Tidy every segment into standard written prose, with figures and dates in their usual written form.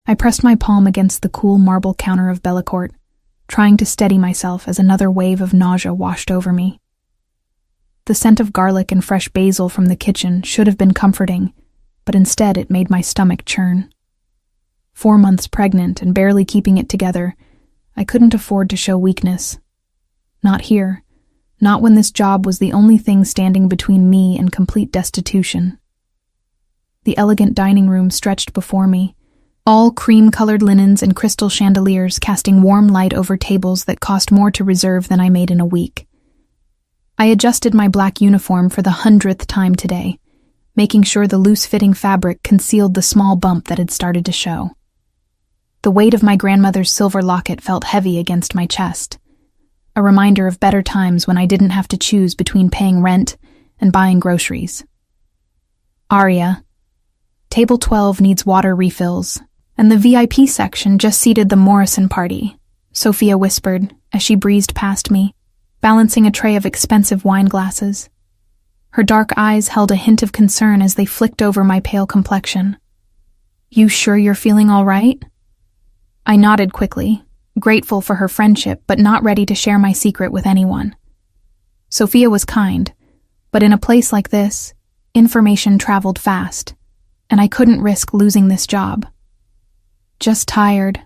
I pressed my palm against the cool marble counter of Bellecourt, trying to steady myself as another wave of nausea washed over me. The scent of garlic and fresh basil from the kitchen should have been comforting, but instead it made my stomach churn. 4 months pregnant and barely keeping it together, I couldn't afford to show weakness. Not here, not when this job was the only thing standing between me and complete destitution. The elegant dining room stretched before me, all cream-colored linens and crystal chandeliers casting warm light over tables that cost more to reserve than I made in a week. I adjusted my black uniform for the 100th time today, making sure the loose-fitting fabric concealed the small bump that had started to show. The weight of my grandmother's silver locket felt heavy against my chest, a reminder of better times when I didn't have to choose between paying rent and buying groceries. Aria, Table 12 needs water refills, and the VIP section just seated the Morrison party, Sophia whispered as she breezed past me, balancing a tray of expensive wine glasses. Her dark eyes held a hint of concern as they flicked over my pale complexion. "You sure you're feeling all right?" I nodded quickly, grateful for her friendship but not ready to share my secret with anyone. Sophia was kind, but in a place like this, information traveled fast, and I couldn't risk losing this job. Just tired.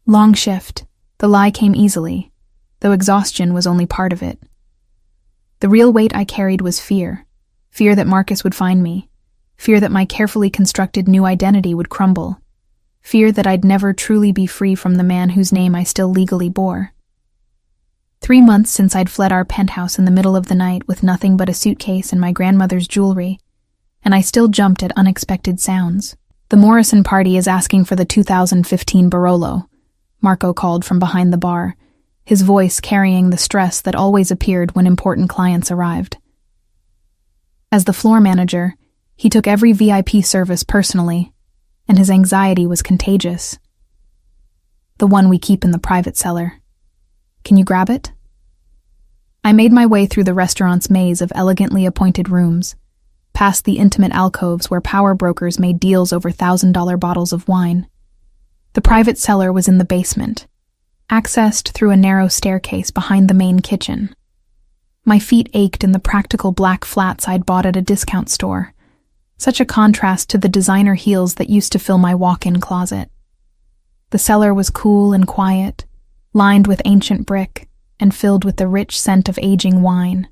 Long shift. The lie came easily, though exhaustion was only part of it. The real weight I carried was fear. Fear that Marcus would find me. Fear that my carefully constructed new identity would crumble. Fear that I'd never truly be free from the man whose name I still legally bore. 3 months since I'd fled our penthouse in the middle of the night with nothing but a suitcase and my grandmother's jewelry, and I still jumped at unexpected sounds. "The Morrison party is asking for the 2015 Barolo," Marco called from behind the bar, his voice carrying the stress that always appeared when important clients arrived. As the floor manager, he took every VIP service personally, and his anxiety was contagious. "The one we keep in the private cellar. Can you grab it?" I made my way through the restaurant's maze of elegantly appointed rooms, past the intimate alcoves where power brokers made deals over $1,000 bottles of wine. The private cellar was in the basement, accessed through a narrow staircase behind the main kitchen. My feet ached in the practical black flats I'd bought at a discount store, such a contrast to the designer heels that used to fill my walk-in closet. The cellar was cool and quiet, lined with ancient brick, and filled with the rich scent of aging wine.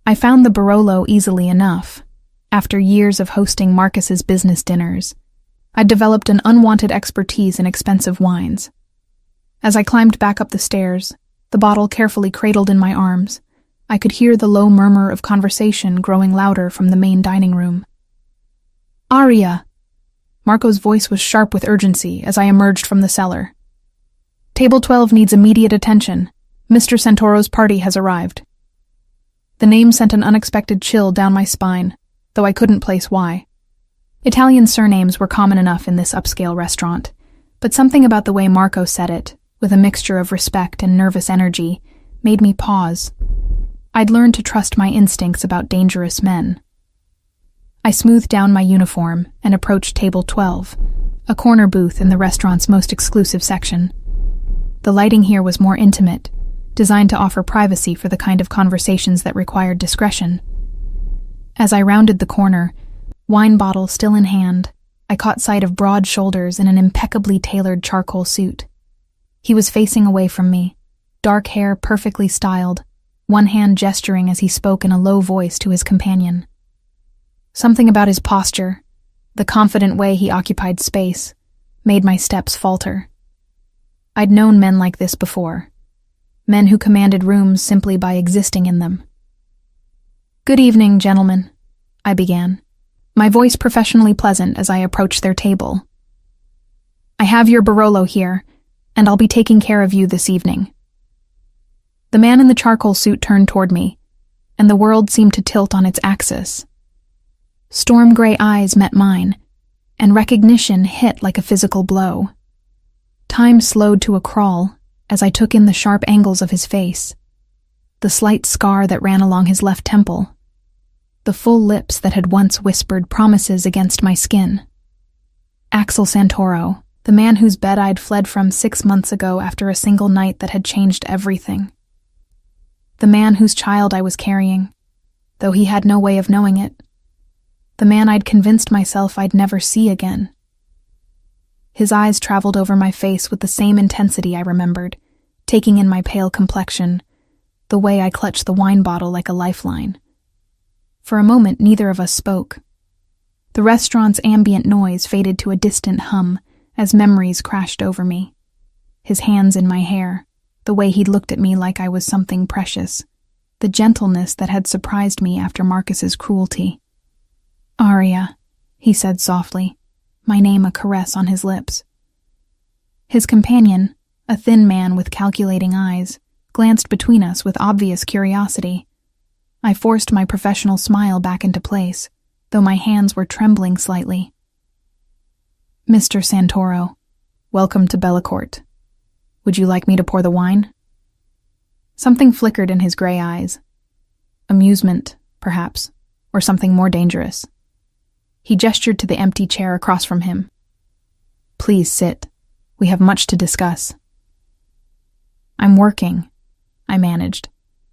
I found the Barolo easily enough. After years of hosting Marcus's business dinners, I'd developed an unwanted expertise in expensive wines. As I climbed back up the stairs, the bottle carefully cradled in my arms, I could hear the low murmur of conversation growing louder from the main dining room. "Aria!" Marco's voice was sharp with urgency as I emerged from the cellar. "Table 12 needs immediate attention. Mr. Santoro's party has arrived." The name sent an unexpected chill down my spine, though I couldn't place why. Italian surnames were common enough in this upscale restaurant, but something about the way Marco said it, with a mixture of respect and nervous energy, made me pause. I'd learned to trust my instincts about dangerous men. I smoothed down my uniform and approached Table 12, a corner booth in the restaurant's most exclusive section. The lighting here was more intimate, designed to offer privacy for the kind of conversations that required discretion. As I rounded the corner, wine bottle still in hand, I caught sight of broad shoulders in an impeccably tailored charcoal suit. He was facing away from me, dark hair perfectly styled, one hand gesturing as he spoke in a low voice to his companion. Something about his posture, the confident way he occupied space, made my steps falter. I'd known men like this before. Men who commanded rooms simply by existing in them. "Good evening, gentlemen," I began, my voice professionally pleasant as I approached their table. "I have your Barolo here, and I'll be taking care of you this evening." The man in the charcoal suit turned toward me, and the world seemed to tilt on its axis. Storm gray eyes met mine, and recognition hit like a physical blow. Time slowed to a crawl as I took in the sharp angles of his face, the slight scar that ran along his left temple, the full lips that had once whispered promises against my skin. Axel Santoro, The man whose bed I'd fled from 6 months ago after a single night that had changed everything. The man whose child I was carrying, though he had no way of knowing it. The man I'd convinced myself I'd never see again. His eyes traveled over my face with the same intensity I remembered, taking in my pale complexion, the way I clutched the wine bottle like a lifeline. For a moment, neither of us spoke. The restaurant's ambient noise faded to a distant hum as memories crashed over me. His hands in my hair, the way he'd looked at me like I was something precious, the gentleness that had surprised me after Marcus's cruelty. "Aria," he said softly, my name a caress on his lips. His companion, a thin man with calculating eyes, glanced between us with obvious curiosity. I forced my professional smile back into place, though my hands were trembling slightly. "Mr. Santoro, welcome to Bellecourt. Would you like me to pour the wine?" Something flickered in his gray eyes. Amusement, perhaps, or something more dangerous. He gestured to the empty chair across from him. "Please sit. We have much to discuss." "I'm working," I managed,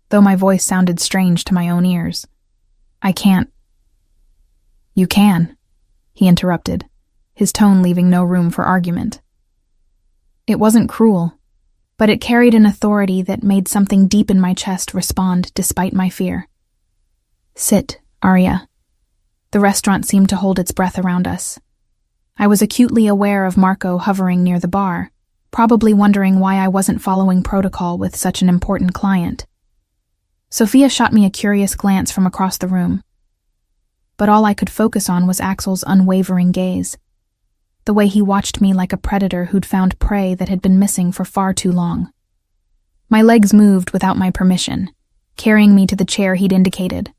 though my voice sounded strange to my own ears. "I can't." "You can," he interrupted, his tone leaving no room for argument. It wasn't cruel, but it carried an authority that made something deep in my chest respond despite my fear. "Sit, Aria." The restaurant seemed to hold its breath around us. I was acutely aware of Marco hovering near the bar, probably wondering why I wasn't following protocol with such an important client. Sophia shot me a curious glance from across the room. But all I could focus on was Axel's unwavering gaze, the way he watched me like a predator who'd found prey that had been missing for far too long. My legs moved without my permission, carrying me to the chair he'd indicated.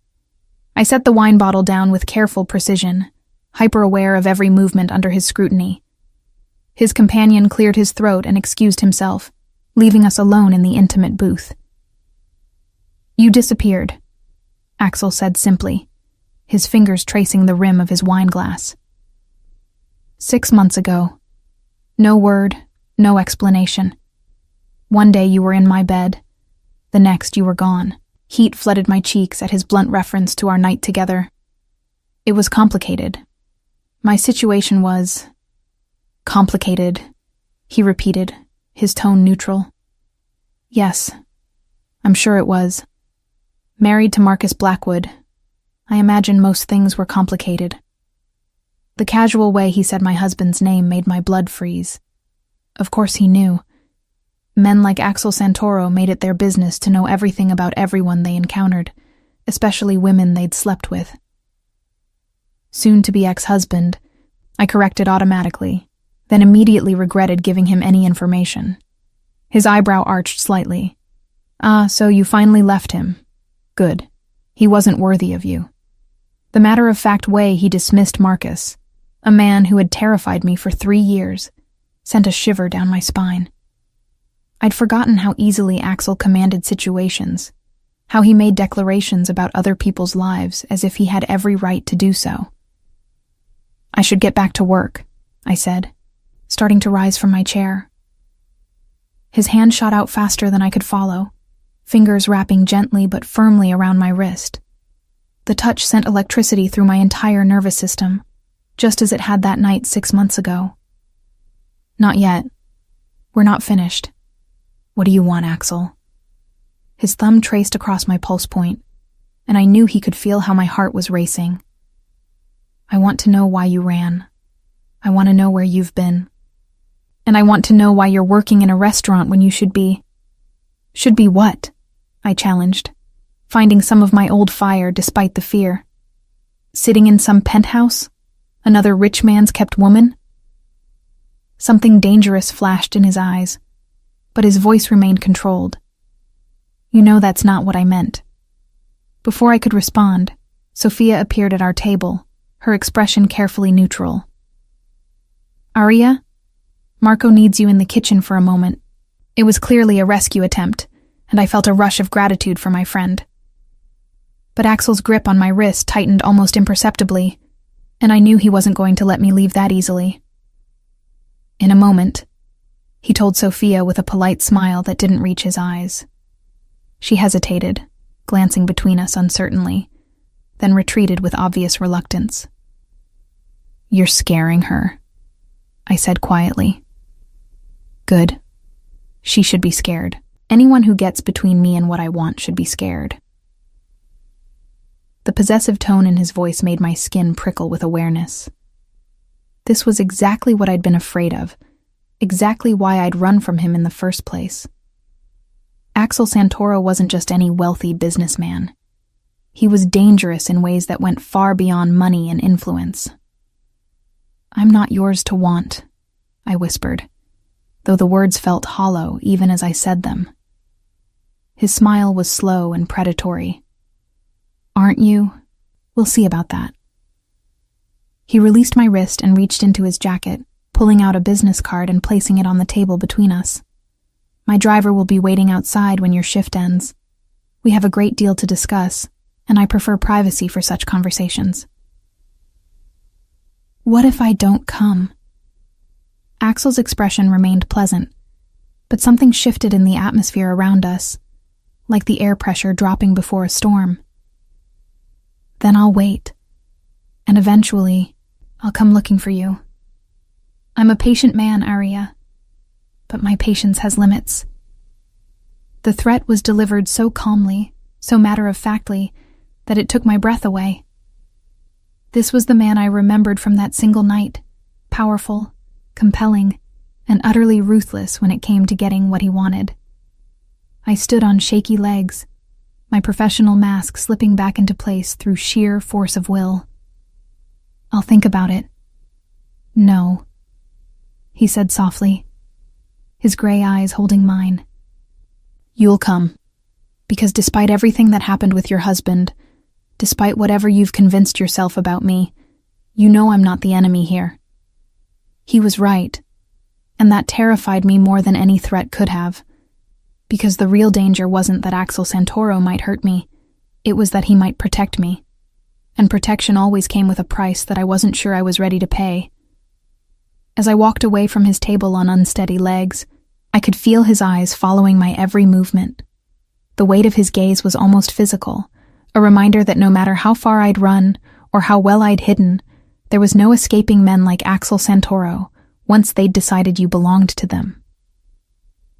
I set the wine bottle down with careful precision, hyper-aware of every movement under his scrutiny. His companion cleared his throat and excused himself, leaving us alone in the intimate booth. "You disappeared," Axel said simply, his fingers tracing the rim of his wineglass. 6 months ago. No word, no explanation. One day you were in my bed. The next you were gone. Heat flooded my cheeks at his blunt reference to our night together. It was complicated. My situation was complicated, he repeated, his tone neutral. Yes, I'm sure it was. Married to Marcus Blackwood, I imagine most things were complicated. The casual way he said my husband's name made my blood freeze. Of course he knew. Men like Axel Santoro made it their business to know everything about everyone they encountered, especially women they'd slept with. Soon-to-be ex-husband, I corrected automatically, then immediately regretted giving him any information. His eyebrow arched slightly. "Ah, so you finally left him. Good. He wasn't worthy of you." The matter-of-fact way he dismissed Marcus, a man who had terrified me for 3 years, sent a shiver down my spine. I'd forgotten how easily Axel commanded situations, how he made declarations about other people's lives as if he had every right to do so. "I should get back to work," I said, starting to rise from my chair. His hand shot out faster than I could follow, fingers wrapping gently but firmly around my wrist. The touch sent electricity through my entire nervous system, just as it had that night 6 months ago. "Not yet. We're not finished. What do you want, Axel?" His thumb traced across my pulse point, and I knew he could feel how my heart was racing. "I want to know why you ran. I want to know where you've been. And I want to know why you're working in a restaurant when you should be..." "Should be what?" I challenged, finding some of my old fire despite the fear. "Sitting in some penthouse? Another rich man's kept woman?" Something dangerous flashed in his eyes, but his voice remained controlled. "You know that's not what I meant." Before I could respond, Sophia appeared at our table, her expression carefully neutral. "Aria, Marco needs you in the kitchen for a moment." It was clearly a rescue attempt, and I felt a rush of gratitude for my friend. But Axel's grip on my wrist tightened almost imperceptibly, and I knew he wasn't going to let me leave that easily. In a moment, he told Sophia with a polite smile that didn't reach his eyes. She hesitated, glancing between us uncertainly, then retreated with obvious reluctance. "You're scaring her," I said quietly. "Good. She should be scared. Anyone who gets between me and what I want should be scared." The possessive tone in his voice made my skin prickle with awareness. This was exactly what I'd been afraid of, exactly why I'd run from him in the first place. Axel Santoro wasn't just any wealthy businessman. He was dangerous in ways that went far beyond money and influence. "I'm not yours to want," I whispered, though the words felt hollow even as I said them. His smile was slow and predatory. "Aren't you? We'll see about that." He released my wrist and reached into his jacket, pulling out a business card and placing it on the table between us. "My driver will be waiting outside when your shift ends. We have a great deal to discuss, and I prefer privacy for such conversations." "What if I don't come?" Axel's expression remained pleasant, but something shifted in the atmosphere around us, like the air pressure dropping before a storm. "Then I'll wait, and eventually, I'll come looking for you. I'm a patient man, Arya, but my patience has limits." The threat was delivered so calmly, so matter-of-factly, that it took my breath away. This was the man I remembered from that single night, powerful, compelling, and utterly ruthless when it came to getting what he wanted. I stood on shaky legs, my professional mask slipping back into place through sheer force of will. "I'll think about it." "No," he said softly, his gray eyes holding mine. "You'll come, because despite everything that happened with your husband, despite whatever you've convinced yourself about me, you know I'm not the enemy here." He was right, and that terrified me more than any threat could have, because the real danger wasn't that Axel Santoro might hurt me, it was that he might protect me, and protection always came with a price that I wasn't sure I was ready to pay. As I walked away from his table on unsteady legs, I could feel his eyes following my every movement. The weight of his gaze was almost physical, a reminder that no matter how far I'd run or how well I'd hidden, there was no escaping men like Axel Santoro once they'd decided you belonged to them.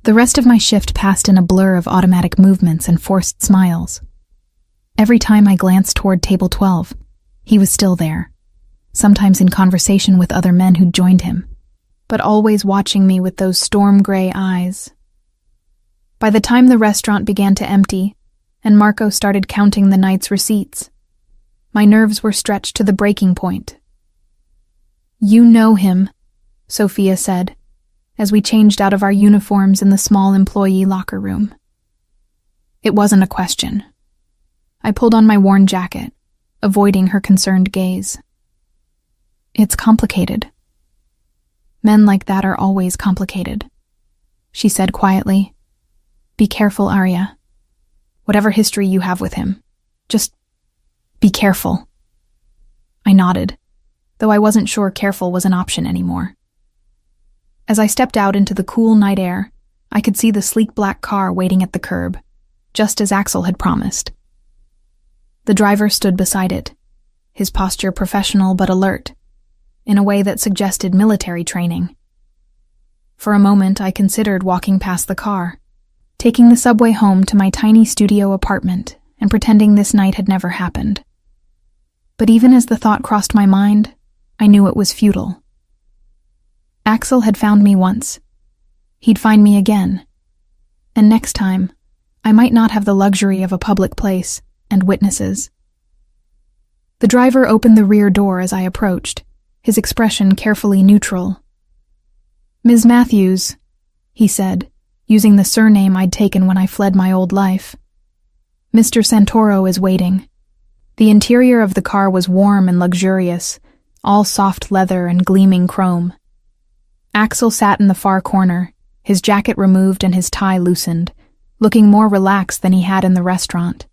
The rest of my shift passed in a blur of automatic movements and forced smiles. Every time I glanced toward table 12, he was still there, sometimes in conversation with other men who'd joined him, but always watching me with those storm-gray eyes. By the time the restaurant began to empty, and Marco started counting the night's receipts, my nerves were stretched to the breaking point. "You know him," Sophia said, as we changed out of our uniforms in the small employee locker room. It wasn't a question. I pulled on my worn jacket, avoiding her concerned gaze. "It's complicated. Men like that are always complicated," she said quietly. "Be careful, Arya. Whatever history you have with him, just be careful." I nodded, though I wasn't sure careful was an option anymore. As I stepped out into the cool night air, I could see the sleek black car waiting at the curb, just as Axel had promised. The driver stood beside it, his posture professional but alert, in a way that suggested military training. For a moment, I considered walking past the car, taking the subway home to my tiny studio apartment and pretending this night had never happened. But even as the thought crossed my mind, I knew it was futile. Axel had found me once. He'd find me again. And next time, I might not have the luxury of a public place and witnesses. The driver opened the rear door as I approached, his expression carefully neutral. "Ms. Matthews," he said, using the surname I'd taken when I fled my old life. "Mr. Santoro is waiting." The interior of the car was warm and luxurious, all soft leather and gleaming chrome. Axel sat in the far corner, his jacket removed and his tie loosened, looking more relaxed than he had in the restaurant.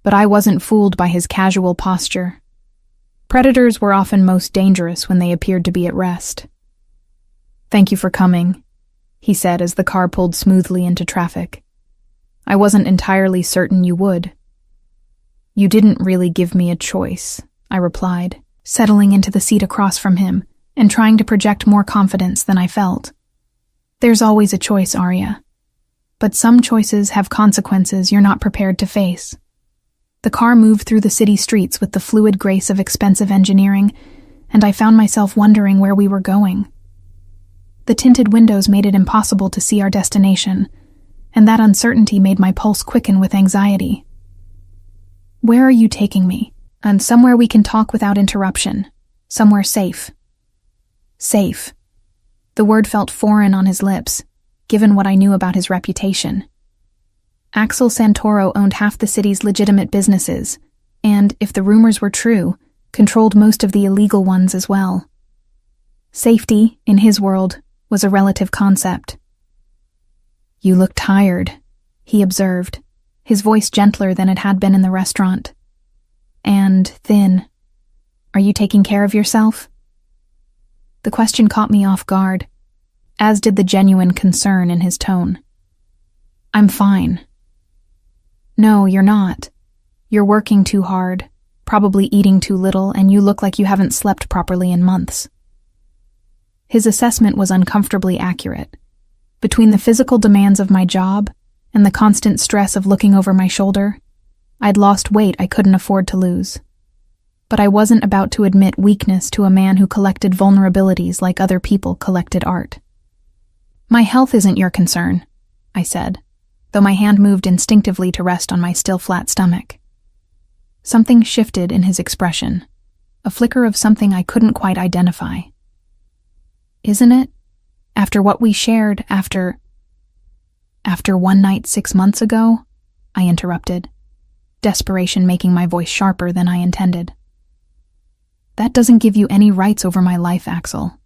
But I wasn't fooled by his casual posture. Predators were often most dangerous when they appeared to be at rest. "Thank you for coming," he said as the car pulled smoothly into traffic. "I wasn't entirely certain you would." "You didn't really give me a choice," I replied, settling into the seat across from him and trying to project more confidence than I felt. "There's always a choice, Arya. But some choices have consequences you're not prepared to face." The car moved through the city streets with the fluid grace of expensive engineering, and I found myself wondering where we were going. The tinted windows made it impossible to see our destination, and that uncertainty made my pulse quicken with anxiety. "Where are you taking me?" "And somewhere we can talk without interruption. Somewhere safe." Safe. The word felt foreign on his lips, given what I knew about his reputation. Axel Santoro owned half the city's legitimate businesses, and, if the rumors were true, controlled most of the illegal ones as well. Safety, in his world, was a relative concept. "You look tired," he observed, his voice gentler than it had been in the restaurant. "And thin. Are you taking care of yourself?" The question caught me off guard, as did the genuine concern in his tone. "I'm fine." "No, you're not. You're working too hard, probably eating too little, and you look like you haven't slept properly in months." His assessment was uncomfortably accurate. Between the physical demands of my job and the constant stress of looking over my shoulder, I'd lost weight I couldn't afford to lose. But I wasn't about to admit weakness to a man who collected vulnerabilities like other people collected art. "My health isn't your concern," I said, though my hand moved instinctively to rest on my still flat stomach. Something shifted in his expression, a flicker of something I couldn't quite identify. "Isn't it? After what we shared, after one night 6 months ago?" I interrupted, desperation making my voice sharper than I intended. "That doesn't give you any rights over my life, Axel."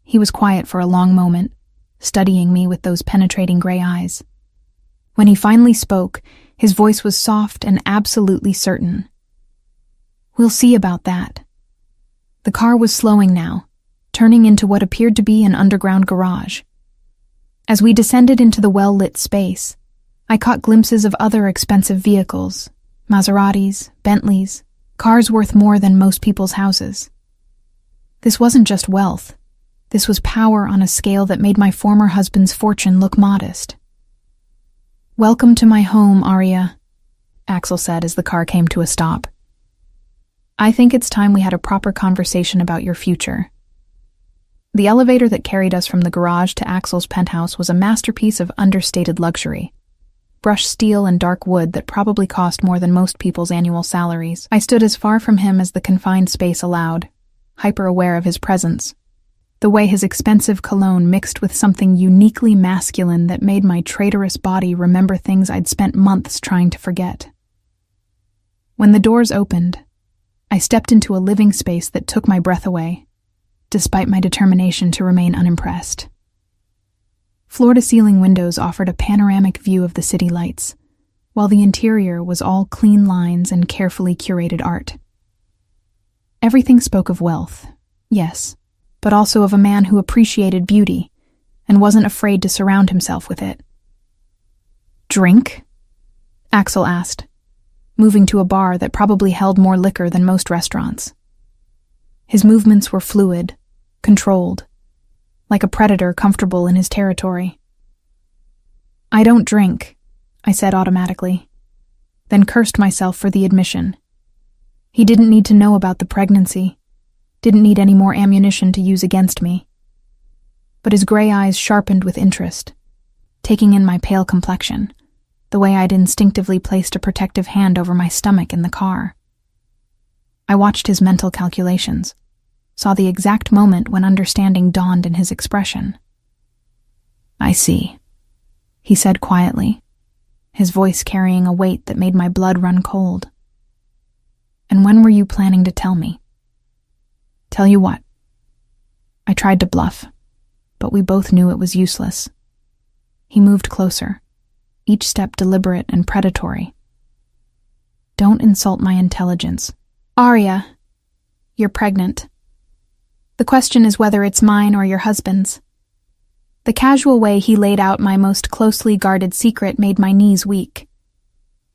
He was quiet for a long moment, studying me with those penetrating gray eyes. When he finally spoke, his voice was soft and absolutely certain. "We'll see about that." The car was slowing now, turning into what appeared to be an underground garage. As we descended into the well-lit space, I caught glimpses of other expensive vehicles, Maseratis, Bentleys, cars worth more than most people's houses. This wasn't just wealth. This was power on a scale that made my former husband's fortune look modest. "Welcome to my home, Arya," Axel said as the car came to a stop. "I think it's time we had a proper conversation about your future." The elevator that carried us from the garage to Axel's penthouse was a masterpiece of understated luxury. Brushed steel and dark wood that probably cost more than most people's annual salaries. I stood as far from him as the confined space allowed, hyper-aware of his presence. The way his expensive cologne mixed with something uniquely masculine that made my traitorous body remember things I'd spent months trying to forget. When the doors opened, I stepped into a living space that took my breath away, despite my determination to remain unimpressed. Floor-to-ceiling windows offered a panoramic view of the city lights, while the interior was all clean lines and carefully curated art. Everything spoke of wealth, yes, but also of a man who appreciated beauty and wasn't afraid to surround himself with it. "Drink?" Axel asked, moving to a bar that probably held more liquor than most restaurants. His movements were fluid, controlled, like a predator comfortable in his territory. "I don't drink," I said automatically, then cursed myself for the admission. He didn't need to know about the pregnancy, didn't need any more ammunition to use against me. But his gray eyes sharpened with interest, taking in my pale complexion, the way I'd instinctively placed a protective hand over my stomach in the car. I watched his mental calculations, saw the exact moment when understanding dawned in his expression. "I see," he said quietly, his voice carrying a weight that made my blood run cold. "And when were you planning to tell me?" "Tell you what?" I tried to bluff, but we both knew it was useless. He moved closer, each step deliberate and predatory. "Don't insult my intelligence." "Arya, you're pregnant. The question is whether it's mine or your husband's." The casual way he laid out my most closely guarded secret made my knees weak.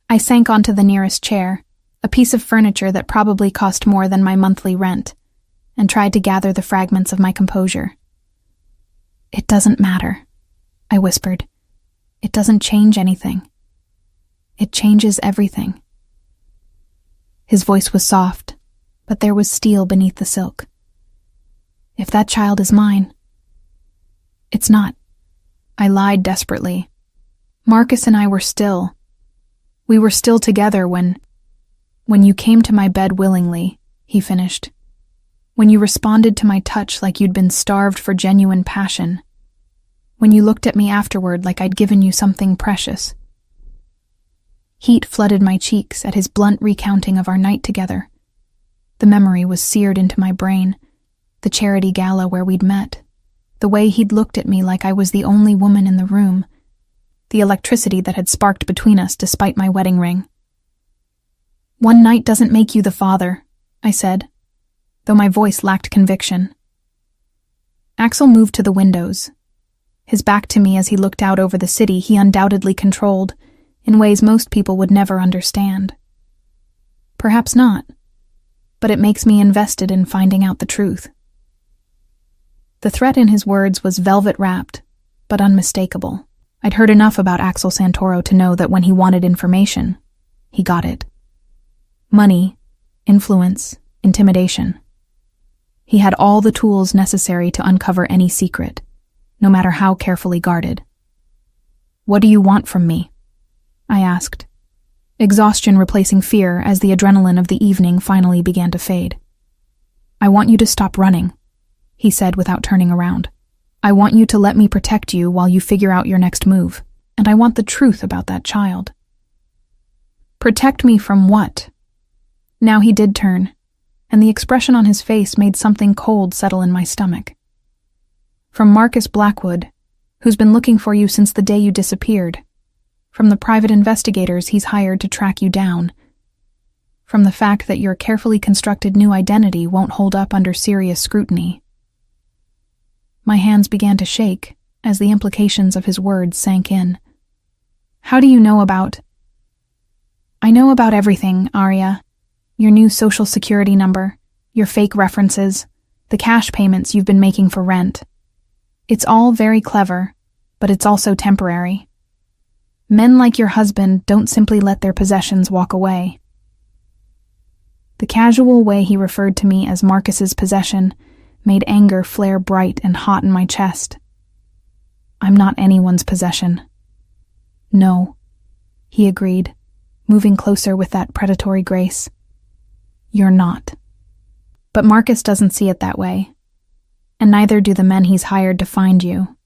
I sank onto the nearest chair, a piece of furniture that probably cost more than my monthly rent, and tried to gather the fragments of my composure. "It doesn't matter," I whispered. "It doesn't change anything. It changes everything." His voice was soft, but there was steel beneath the silk. "If that child is mine..." "It's not." I lied desperately. "Marcus and I were still. We were still together when you came to my bed willingly," he finished. "When you responded to my touch like you'd been starved for genuine passion. When you looked at me afterward like I'd given you something precious." Heat flooded my cheeks at his blunt recounting of our night together. The memory was seared into my brain, the charity gala where we'd met, the way he'd looked at me like I was the only woman in the room, the electricity that had sparked between us despite my wedding ring. "One night doesn't make you the father," I said, though my voice lacked conviction. Axel moved to the windows. His back to me as he looked out over the city he undoubtedly controlled, in ways most people would never understand. Perhaps not, but it makes me invested in finding out the truth. The threat in his words was velvet-wrapped, but unmistakable. I'd heard enough about Axel Santoro to know that when he wanted information, he got it. Money, influence, intimidation. He had all the tools necessary to uncover any secret, no matter how carefully guarded. "What do you want from me?" I asked, exhaustion replacing fear as the adrenaline of the evening finally began to fade. "I want you to stop running," he said without turning around. "I want you to let me protect you while you figure out your next move, and I want the truth about that child." "Protect me from what?" Now he did turn, and the expression on his face made something cold settle in my stomach. "From Marcus Blackwood, who's been looking for you since the day you disappeared. From the private investigators he's hired to track you down. From the fact that your carefully constructed new identity won't hold up under serious scrutiny." My hands began to shake as the implications of his words sank in. "How do you know about..." "I know about everything, Arya. Your new social security number, your fake references, the cash payments you've been making for rent. It's all very clever, but it's also temporary. Men like your husband don't simply let their possessions walk away." The casual way he referred to me as Marcus's possession made anger flare bright and hot in my chest. "I'm not anyone's possession." "No," he agreed, moving closer with that predatory grace. "You're not. But Marcus doesn't see it that way, and neither do the men he's hired to find you."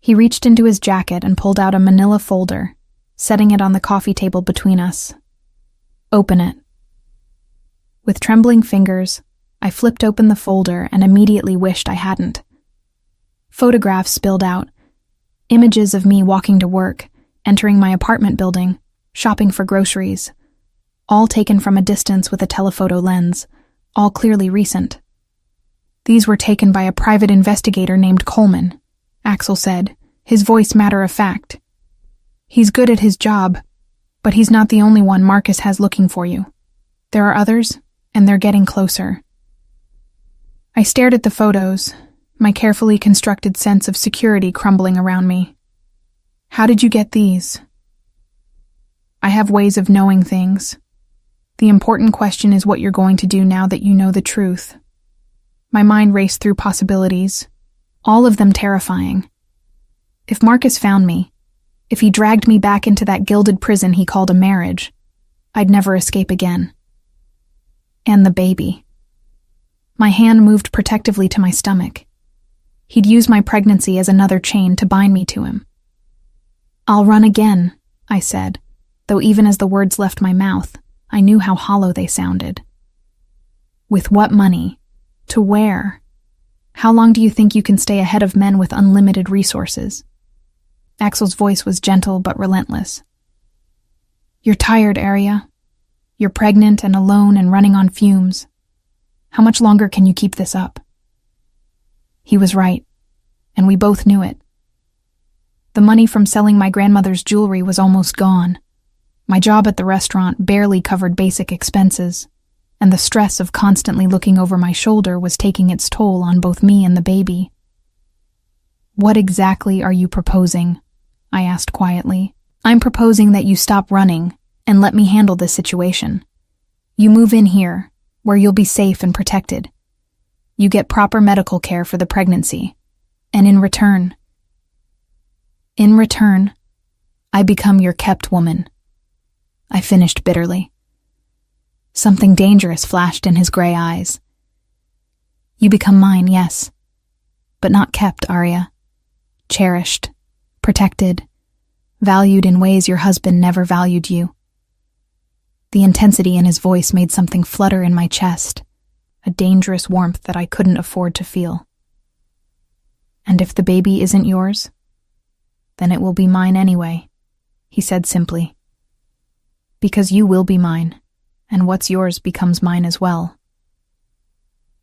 He reached into his jacket and pulled out a manila folder, setting it on the coffee table between us. "Open it." With trembling fingers, I flipped open the folder and immediately wished I hadn't. Photographs spilled out, images of me walking to work, entering my apartment building, shopping for groceries, all taken from a distance with a telephoto lens, all clearly recent. "These were taken by a private investigator named Coleman," Axel said, his voice matter-of-fact. "He's good at his job, but he's not the only one Marcus has looking for you. There are others, and they're getting closer." I stared at the photos, my carefully constructed sense of security crumbling around me. "How did you get these?" "I have ways of knowing things. The important question is what you're going to do now that you know the truth." My mind raced through possibilities, all of them terrifying. If Marcus found me, if he dragged me back into that gilded prison he called a marriage, I'd never escape again. And the baby. My hand moved protectively to my stomach. He'd use my pregnancy as another chain to bind me to him. "I'll run again," I said, though even as the words left my mouth, I knew how hollow they sounded. "With what money? To where? How long do you think you can stay ahead of men with unlimited resources?" Axel's voice was gentle but relentless. "You're tired, Arya. You're pregnant and alone and running on fumes. How much longer can you keep this up?" He was right, and we both knew it. The money from selling my grandmother's jewelry was almost gone. My job at the restaurant barely covered basic expenses, and the stress of constantly looking over my shoulder was taking its toll on both me and the baby. "What exactly are you proposing?" I asked quietly. "I'm proposing that you stop running and let me handle this situation. You move in here, where you'll be safe and protected. You get proper medical care for the pregnancy, and in return, I become your kept woman," I finished bitterly. Something dangerous flashed in his gray eyes. "You become mine, yes, but not kept, Arya. Cherished, protected, valued in ways your husband never valued you." The intensity in his voice made something flutter in my chest, a dangerous warmth that I couldn't afford to feel. "And if the baby isn't yours, then it will be mine anyway," he said simply. "Because you will be mine, and what's yours becomes mine as well."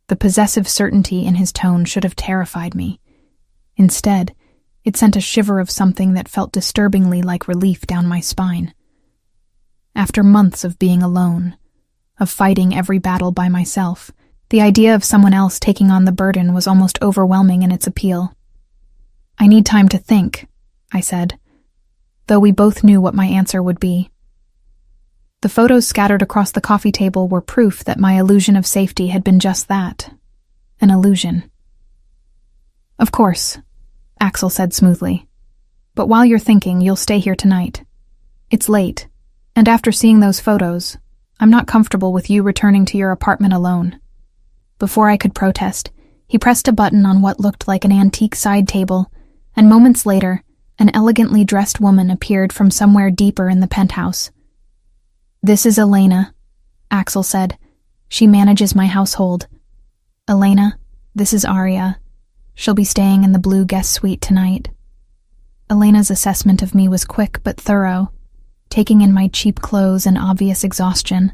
The possessive certainty in his tone should have terrified me. Instead, it sent a shiver of something that felt disturbingly like relief down my spine. After months of being alone, of fighting every battle by myself, the idea of someone else taking on the burden was almost overwhelming in its appeal. "I need time to think," I said, though we both knew what my answer would be. The photos scattered across the coffee table were proof that my illusion of safety had been just that, an illusion. "Of course," Axel said smoothly. "But while you're thinking, you'll stay here tonight. It's late, and after seeing those photos, I'm not comfortable with you returning to your apartment alone." Before I could protest, he pressed a button on what looked like an antique side table, and moments later, an elegantly dressed woman appeared from somewhere deeper in the penthouse. "This is Elena," Axel said. "She manages my household. Elena, this is Arya. She'll be staying in the blue guest suite tonight." Elena's assessment of me was quick but thorough, taking in my cheap clothes and obvious exhaustion.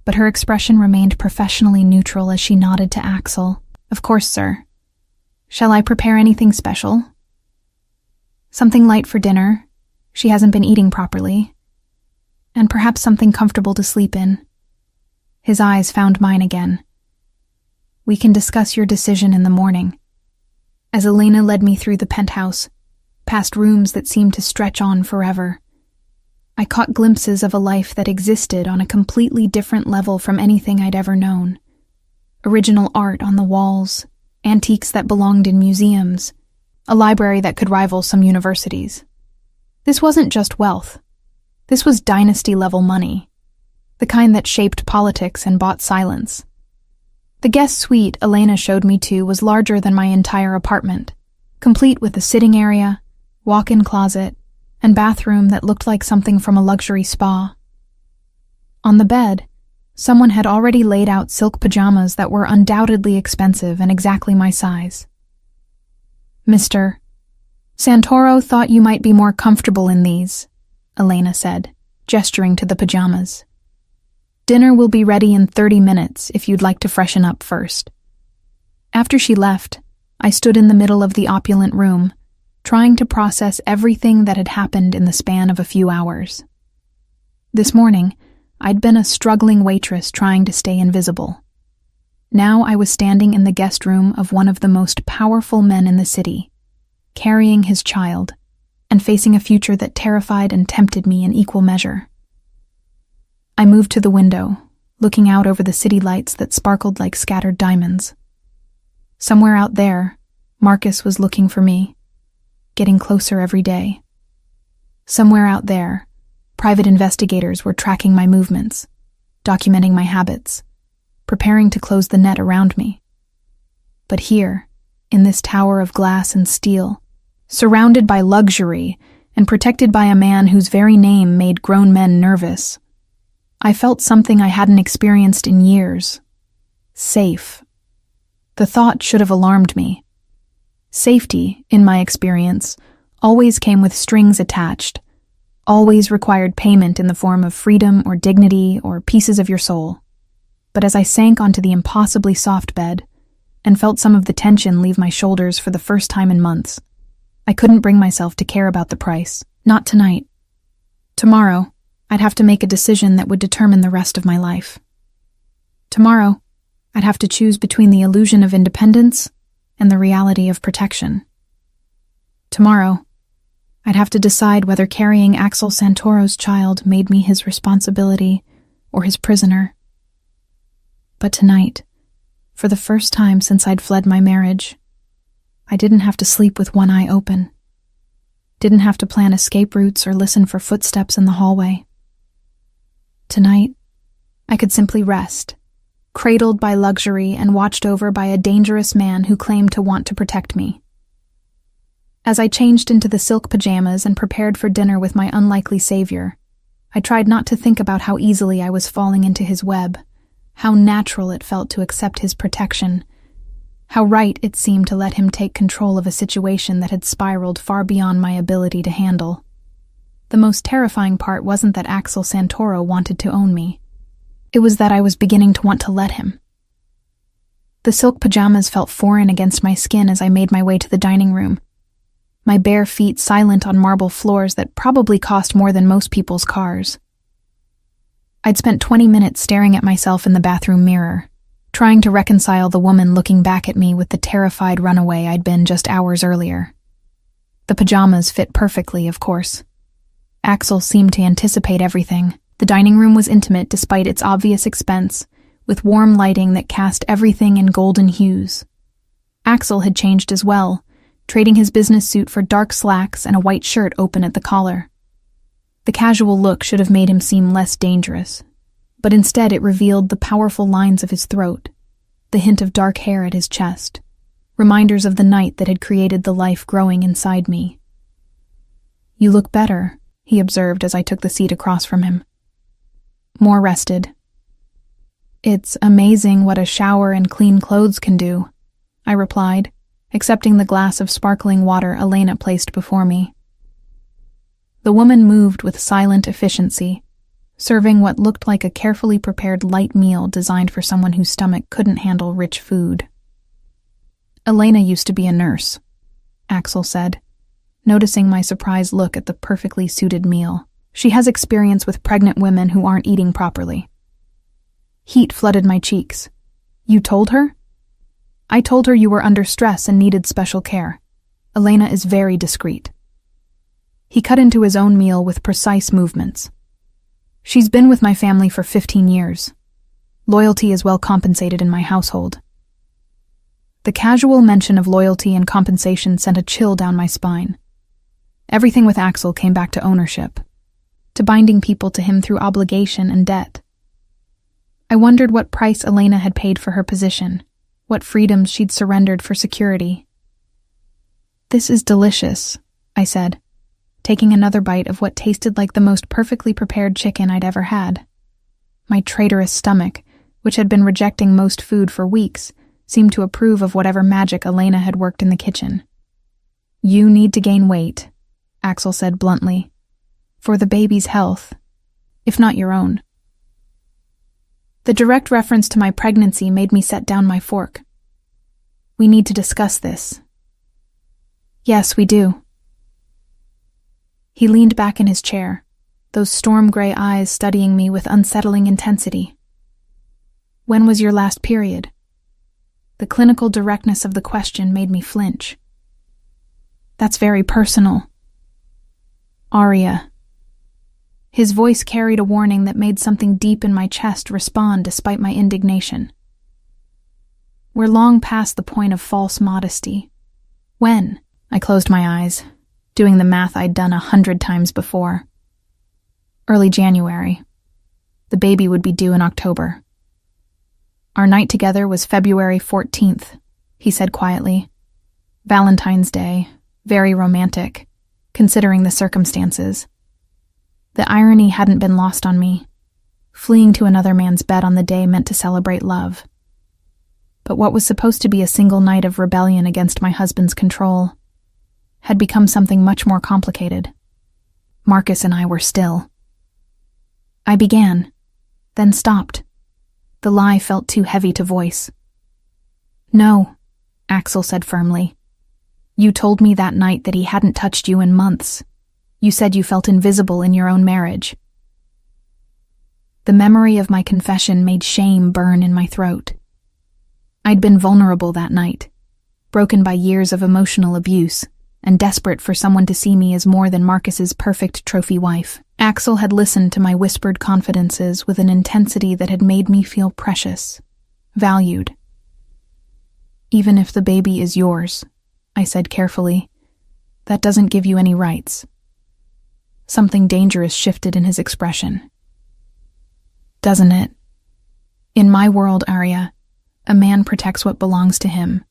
But her expression remained professionally neutral as she nodded to Axel. "Of course, sir. Shall I prepare anything special?" "Something light for dinner. She hasn't been eating properly. And perhaps something comfortable to sleep in." His eyes found mine again. "We can discuss your decision in the morning." As Elena led me through the penthouse, past rooms that seemed to stretch on forever, I caught glimpses of a life that existed on a completely different level from anything I'd ever known. Original art on the walls, antiques that belonged in museums, a library that could rival some universities. This wasn't just wealth. This was dynasty-level money, the kind that shaped politics and bought silence. The guest suite Elena showed me to was larger than my entire apartment, complete with a sitting area, walk-in closet, and bathroom that looked like something from a luxury spa. On the bed, someone had already laid out silk pajamas that were undoubtedly expensive and exactly my size. "Mr. Santoro thought you might be more comfortable in these," Elena said, gesturing to the pajamas. "Dinner will be ready in 30 minutes if you'd like to freshen up first." After she left, I stood in the middle of the opulent room, trying to process everything that had happened in the span of a few hours. This morning, I'd been a struggling waitress trying to stay invisible. Now I was standing in the guest room of one of the most powerful men in the city, carrying his child, and facing a future that terrified and tempted me in equal measure. I moved to the window, looking out over the city lights that sparkled like scattered diamonds. Somewhere out there, Marcus was looking for me, getting closer every day. Somewhere out there, private investigators were tracking my movements, documenting my habits, preparing to close the net around me. But here, in this tower of glass and steel, surrounded by luxury and protected by a man whose very name made grown men nervous, I felt something I hadn't experienced in years. Safe. The thought should have alarmed me. Safety, in my experience, always came with strings attached, always required payment in the form of freedom or dignity or pieces of your soul. But as I sank onto the impossibly soft bed and felt some of the tension leave my shoulders for the first time in months, I couldn't bring myself to care about the price. Not tonight. Tomorrow, I'd have to make a decision that would determine the rest of my life. Tomorrow, I'd have to choose between the illusion of independence and the reality of protection. Tomorrow, I'd have to decide whether carrying Axel Santoro's child made me his responsibility or his prisoner. But tonight, for the first time since I'd fled my marriage, I didn't have to sleep with one eye open. Didn't have to plan escape routes or listen for footsteps in the hallway. Tonight, I could simply rest, cradled by luxury and watched over by a dangerous man who claimed to want to protect me. As I changed into the silk pajamas and prepared for dinner with my unlikely savior, I tried not to think about how easily I was falling into his web, how natural it felt to accept his protection, how right it seemed to let him take control of a situation that had spiraled far beyond my ability to handle. The most terrifying part wasn't that Axel Santoro wanted to own me. It was that I was beginning to want to let him. The silk pajamas felt foreign against my skin as I made my way to the dining room, my bare feet silent on marble floors that probably cost more than most people's cars. I'd spent 20 minutes staring at myself in the bathroom mirror, trying to reconcile the woman looking back at me with the terrified runaway I'd been just hours earlier. The pajamas fit perfectly, of course. Axel seemed to anticipate everything. The dining room was intimate despite its obvious expense, with warm lighting that cast everything in golden hues. Axel had changed as well, trading his business suit for dark slacks and a white shirt open at the collar. The casual look should have made him seem less dangerous, but instead it revealed the powerful lines of his throat, the hint of dark hair at his chest, reminders of the night that had created the life growing inside me. "You look better," he observed as I took the seat across from him. "More rested." "It's amazing what a shower and clean clothes can do," I replied, accepting the glass of sparkling water Elena placed before me. The woman moved with silent efficiency, serving what looked like a carefully prepared light meal designed for someone whose stomach couldn't handle rich food. "Elena used to be a nurse," Axel said, noticing my surprised look at the perfectly suited meal. "She has experience with pregnant women who aren't eating properly." Heat flooded my cheeks. "You told her?" "I told her you were under stress and needed special care. Elena is very discreet." He cut into his own meal with precise movements. "She's been with my family for 15 years. Loyalty is well compensated in my household." The casual mention of loyalty and compensation sent a chill down my spine. Everything with Axel came back to ownership, to binding people to him through obligation and debt. I wondered what price Elena had paid for her position, what freedoms she'd surrendered for security. "This is delicious," I said, taking another bite of what tasted like the most perfectly prepared chicken I'd ever had. My traitorous stomach, which had been rejecting most food for weeks, seemed to approve of whatever magic Elena had worked in the kitchen. "You need to gain weight," Axel said bluntly, "for the baby's health, if not your own." The direct reference to my pregnancy made me set down my fork. "We need to discuss this." "Yes, we do." He leaned back in his chair, those storm-gray eyes studying me with unsettling intensity. "When was your last period?" The clinical directness of the question made me flinch. "That's very personal." "Aria." His voice carried a warning that made something deep in my chest respond despite my indignation. "We're long past the point of false modesty." "When?" I closed my eyes, doing the math I'd done 100 times before. "Early January. The baby would be due in October." "Our night together was February 14th, he said quietly. "Valentine's Day, very romantic, considering the circumstances." The irony hadn't been lost on me. Fleeing to another man's bed on the day meant to celebrate love. But what was supposed to be a single night of rebellion against my husband's control had become something much more complicated. Marcus and I were still. I began, then stopped. The lie felt too heavy to voice. "No," Axel said firmly. You told me that night that he hadn't touched you in months. You said you felt invisible in your own marriage. The memory of my confession made shame burn in my throat. I'd been vulnerable that night, broken by years of emotional abuse, and desperate for someone to see me as more than Marcus's perfect trophy wife. Axel had listened to my whispered confidences with an intensity that had made me feel precious, valued. Even if the baby is yours, I said carefully, that doesn't give you any rights. Something dangerous shifted in his expression. Doesn't it? In my world, Arya, a man protects what belongs to him,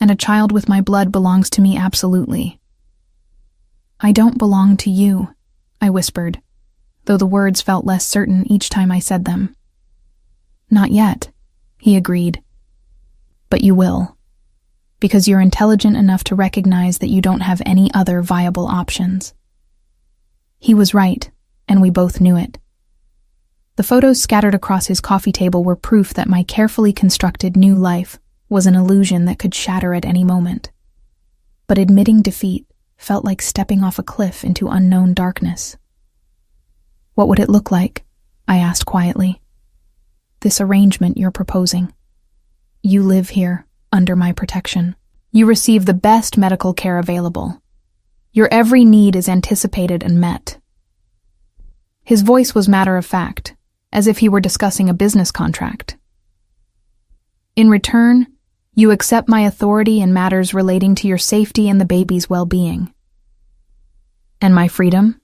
and a child with my blood belongs to me absolutely. I don't belong to you, I whispered, though the words felt less certain each time I said them. Not yet, he agreed. But you will, because you're intelligent enough to recognize that you don't have any other viable options. He was right, and we both knew it. The photos scattered across his coffee table were proof that my carefully constructed new life was an illusion that could shatter at any moment. But admitting defeat felt like stepping off a cliff into unknown darkness. What would it look like? I asked quietly. This arrangement you're proposing. You live here, under my protection. You receive the best medical care available. Your every need is anticipated and met. His voice was matter-of-fact, as if he were discussing a business contract. In return, you accept my authority in matters relating to your safety and the baby's well-being. And my freedom?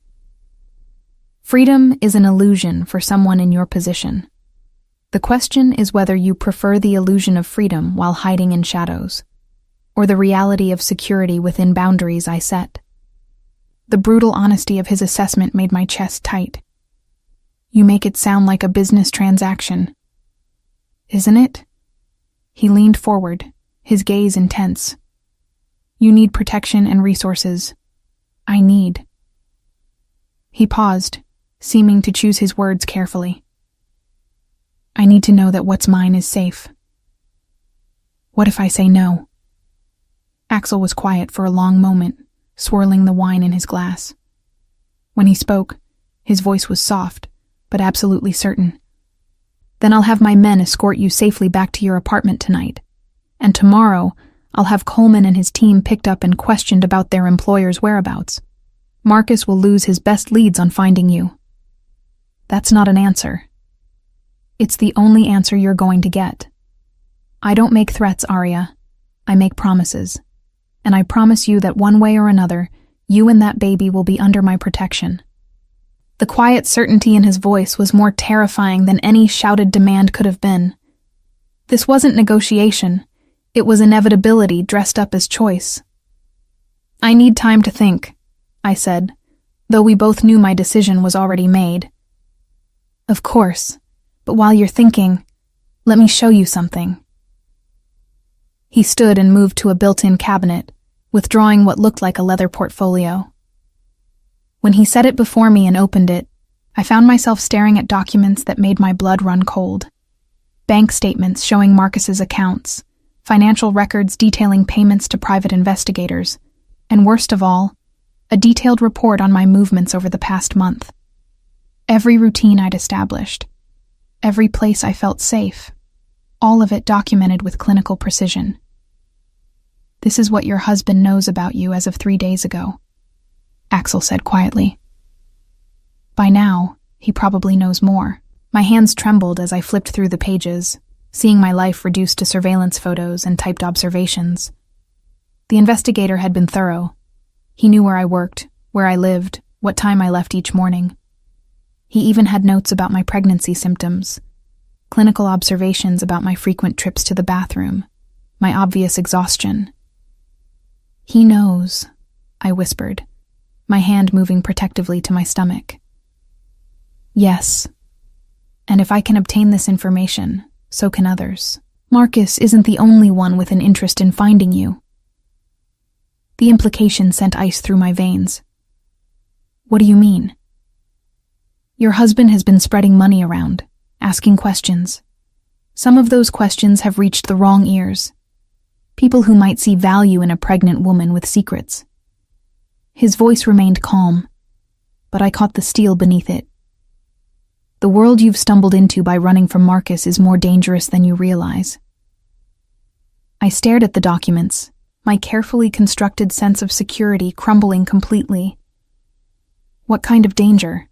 Freedom is an illusion for someone in your position. The question is whether you prefer the illusion of freedom while hiding in shadows, or the reality of security within boundaries I set. The brutal honesty of his assessment made my chest tight. You make it sound like a business transaction. Isn't it? He leaned forward, his gaze intense. You need protection and resources. I need. He paused, seeming to choose his words carefully. I need to know that what's mine is safe. What if I say no? Axel was quiet for a long moment, swirling the wine in his glass. When he spoke, his voice was soft, but absolutely certain. Then I'll have my men escort you safely back to your apartment tonight. And tomorrow, I'll have Coleman and his team picked up and questioned about their employer's whereabouts. Marcus will lose his best leads on finding you. That's not an answer. It's the only answer you're going to get. I don't make threats, Arya. I make promises. And I promise you that one way or another, you and that baby will be under my protection. The quiet certainty in his voice was more terrifying than any shouted demand could have been. This wasn't negotiation. It was inevitability dressed up as choice. I need time to think, I said, though we both knew my decision was already made. Of course, but while you're thinking, let me show you something. He stood and moved to a built-in cabinet, withdrawing what looked like a leather portfolio. When he set it before me and opened it, I found myself staring at documents that made my blood run cold. Bank statements showing Marcus's accounts, financial records detailing payments to private investigators, and worst of all, a detailed report on my movements over the past month. Every routine I'd established, every place I felt safe, all of it documented with clinical precision. This is what your husband knows about you as of 3 days ago, Axel said quietly. By now, he probably knows more. My hands trembled as I flipped through the pages, seeing my life reduced to surveillance photos and typed observations. The investigator had been thorough. He knew where I worked, where I lived, what time I left each morning. He even had notes about my pregnancy symptoms, clinical observations about my frequent trips to the bathroom, my obvious exhaustion. He knows, I whispered, my hand moving protectively to my stomach. Yes, and if I can obtain this information, so can others. Marcus isn't the only one with an interest in finding you. The implication sent ice through my veins. What do you mean? Your husband has been spreading money around, asking questions. Some of those questions have reached the wrong ears. people who might see value in a pregnant woman with secrets. His voice remained calm, but I caught the steel beneath it. The world you've stumbled into by running from Marcus is more dangerous than you realize. I stared at the documents, my carefully constructed sense of security crumbling completely. What kind of danger?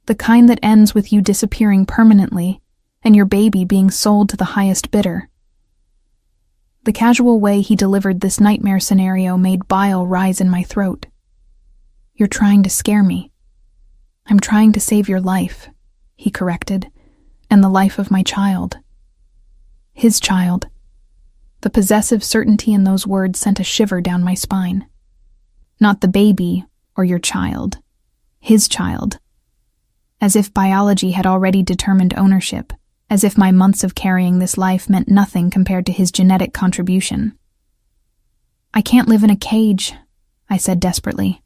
The kind that ends with you disappearing permanently and your baby being sold to the highest bidder. The casual way he delivered this nightmare scenario made bile rise in my throat. You're trying to scare me. I'm trying to save your life, he corrected, and the life of my child. His child. The possessive certainty in those words sent a shiver down my spine. Not the baby or your child. His child. As if biology had already determined ownership, as if my months of carrying this life meant nothing compared to his genetic contribution. I can't live in a cage, I said desperately.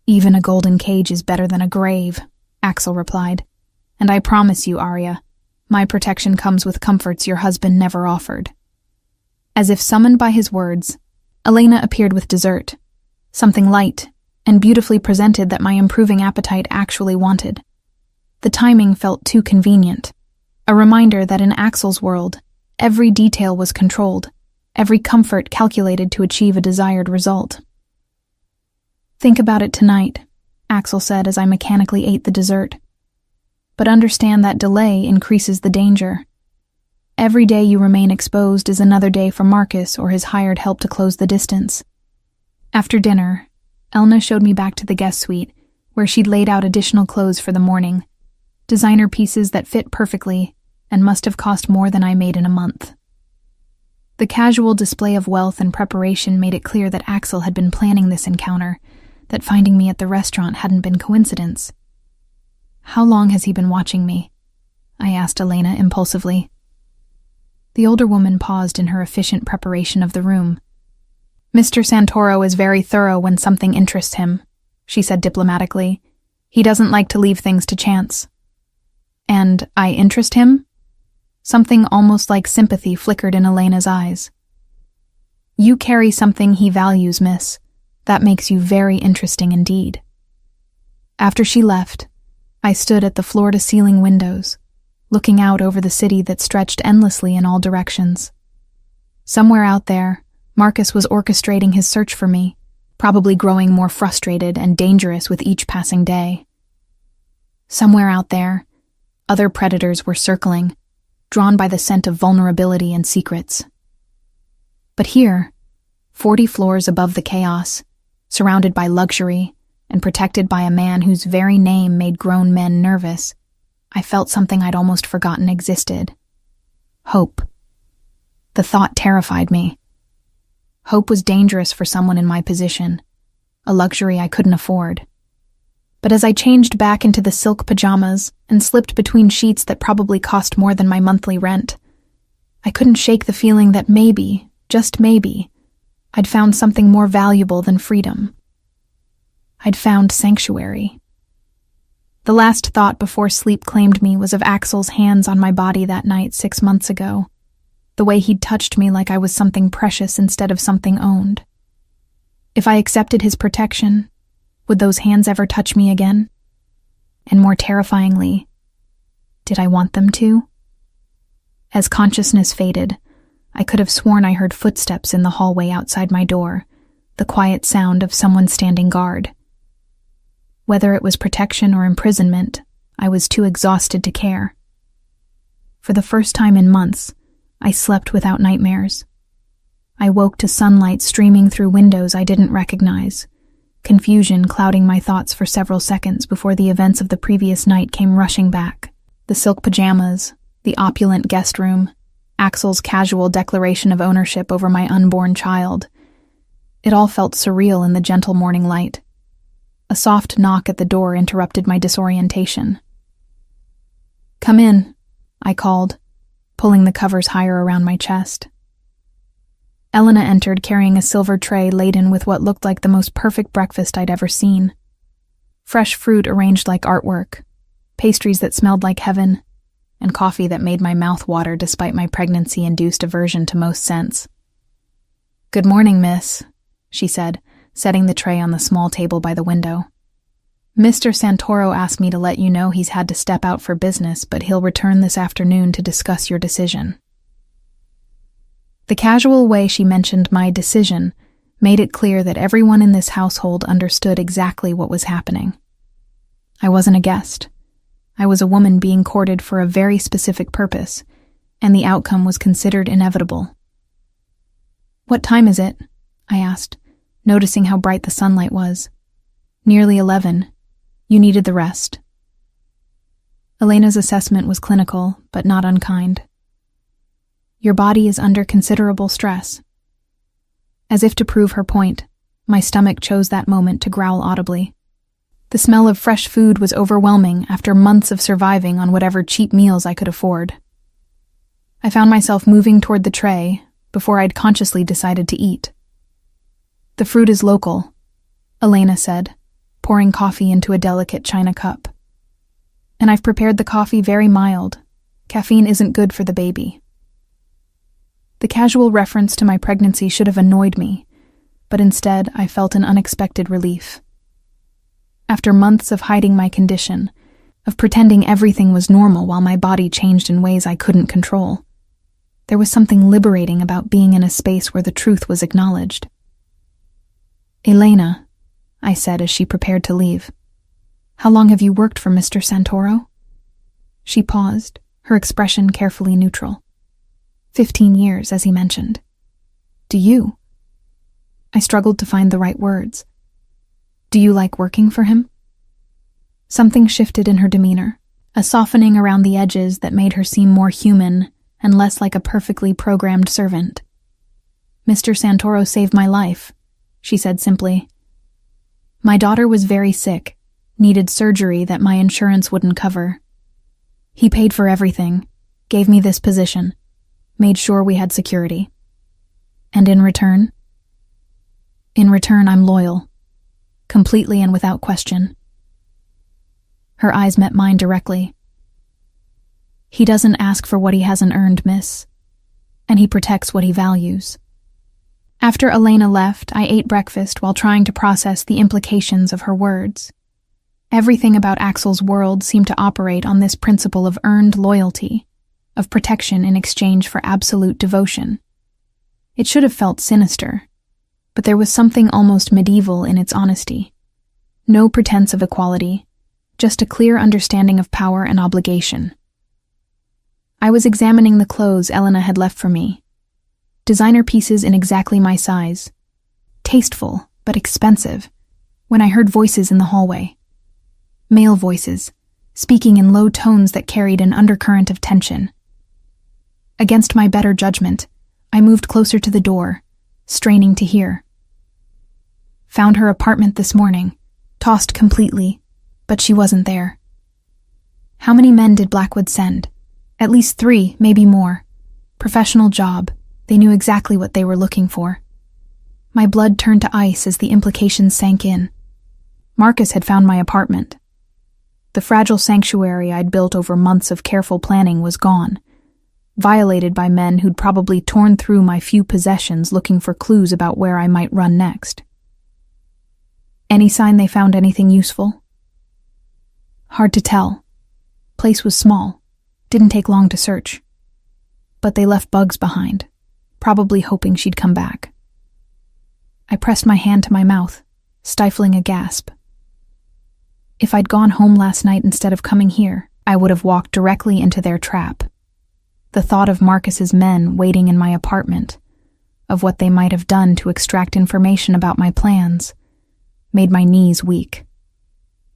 Even a golden cage is better than a grave, Axel replied. And I promise you, Arya, my protection comes with comforts your husband never offered. As if summoned by his words, Elena appeared with dessert, something light and beautifully presented that my improving appetite actually wanted. The timing felt too convenient, a reminder that in Axel's world, every detail was controlled, every comfort calculated to achieve a desired result. Think about it tonight, Axel said as I mechanically ate the dessert. But understand that delay increases the danger. Every day you remain exposed is another day for Marcus or his hired help to close the distance. After dinner, Elna showed me back to the guest suite, where she'd laid out additional clothes for the morning, designer pieces that fit perfectly and must have cost more than I made in a month. The casual display of wealth and preparation made it clear that Axel had been planning this encounter, that finding me at the restaurant hadn't been coincidence. How long has he been watching me? I asked Elena impulsively. The older woman paused in her efficient preparation of the room. Mr. Santoro is very thorough when something interests him, she said diplomatically. He doesn't like to leave things to chance. And I interest him? Something almost like sympathy flickered in Elena's eyes. You carry something he values, miss. That makes you very interesting indeed. After she left, I stood at the floor-to-ceiling windows, looking out over the city that stretched endlessly in all directions. Somewhere out there, Marcus was orchestrating his search for me, probably growing more frustrated and dangerous with each passing day. Somewhere out there, other predators were circling, drawn by the scent of vulnerability and secrets. But here, 40 floors above the chaos, surrounded by luxury and protected by a man whose very name made grown men nervous, I felt something I'd almost forgotten existed. Hope. The thought terrified me. Hope was dangerous for someone in my position, a luxury I couldn't afford. But as I changed back into the silk pajamas and slipped between sheets that probably cost more than my monthly rent, I couldn't shake the feeling that maybe, just maybe, I'd found something more valuable than freedom. I'd found sanctuary. The last thought before sleep claimed me was of Axel's hands on my body that night 6 months ago, the way he'd touched me like I was something precious instead of something owned. If I accepted his protection, would those hands ever touch me again? And more terrifyingly, did I want them to? As consciousness faded, I could have sworn I heard footsteps in the hallway outside my door, the quiet sound of someone standing guard. Whether it was protection or imprisonment, I was too exhausted to care. For the first time in months, I slept without nightmares. I woke to sunlight streaming through windows I didn't recognize, confusion clouding my thoughts for several seconds before the events of the previous night came rushing back. The silk pajamas, the opulent guest room, Axel's casual declaration of ownership over my unborn child. It all felt surreal in the gentle morning light. A soft knock at the door interrupted my disorientation. "Come in," I called, pulling the covers higher around my chest. Elena entered carrying a silver tray laden with what looked like the most perfect breakfast I'd ever seen. Fresh fruit arranged like artwork, pastries that smelled like heaven, and coffee that made my mouth water despite my pregnancy-induced aversion to most scents. "Good morning, miss," she said, setting the tray on the small table by the window. "Mr. Santoro asked me to let you know he's had to step out for business, but he'll return this afternoon to discuss your decision." The casual way she mentioned my decision made it clear that everyone in this household understood exactly what was happening. I wasn't a guest. I was a woman being courted for a very specific purpose, and the outcome was considered inevitable. "What time is it?" I asked, noticing how bright the sunlight was. "Nearly 11. You needed the rest." Elena's assessment was clinical, but not unkind. "Your body is under considerable stress." As if to prove her point, my stomach chose that moment to growl audibly. The smell of fresh food was overwhelming after months of surviving on whatever cheap meals I could afford. I found myself moving toward the tray before I'd consciously decided to eat. "The fruit is local," Elena said, pouring coffee into a delicate china cup. "And I've prepared the coffee very mild. Caffeine isn't good for the baby." The casual reference to my pregnancy should have annoyed me, but instead I felt an unexpected relief. After months of hiding my condition, of pretending everything was normal while my body changed in ways I couldn't control, there was something liberating about being in a space where the truth was acknowledged. "Elena," I said as she prepared to leave, "how long have you worked for Mr. Santoro?" She paused, her expression carefully neutral. 15 years, as he mentioned. "Do you?" I struggled to find the right words. "Do you like working for him?" Something shifted in her demeanor, a softening around the edges that made her seem more human and less like a perfectly programmed servant. "Mr. Santoro saved my life," she said simply. "My daughter was very sick, needed surgery that my insurance wouldn't cover. He paid for everything, gave me this position, made sure we had security. And in return? In return, I'm loyal. Completely and without question." Her eyes met mine directly. "He doesn't ask for what he hasn't earned, miss. And he protects what he values." After Elena left, I ate breakfast while trying to process the implications of her words. Everything about Axel's world seemed to operate on this principle of earned loyalty, of protection in exchange for absolute devotion. It should have felt sinister, but there was something almost medieval in its honesty. No pretense of equality, just a clear understanding of power and obligation. I was examining the clothes Elena had left for me. Designer pieces in exactly my size. Tasteful, but expensive, when I heard voices in the hallway. Male voices, speaking in low tones that carried an undercurrent of tension. Against my better judgment, I moved closer to the door, straining to hear. "Found her apartment this morning, tossed completely, but she wasn't there." "How many men did Blackwood send?" "At least 3, maybe more. Professional job. They knew exactly what they were looking for." My blood turned to ice as the implications sank in. Marcus had found my apartment. The fragile sanctuary I'd built over months of careful planning was gone, violated by men who'd probably torn through my few possessions looking for clues about where I might run next. Any sign they found anything useful? Hard to tell. Place was small. Didn't take long to search. But they left bugs behind, probably hoping she'd come back. I pressed my hand to my mouth, stifling a gasp. If I'd gone home last night instead of coming here, I would have walked directly into their trap. The thought of Marcus's men waiting in my apartment, of what they might have done to extract information about my plans, made my knees weak.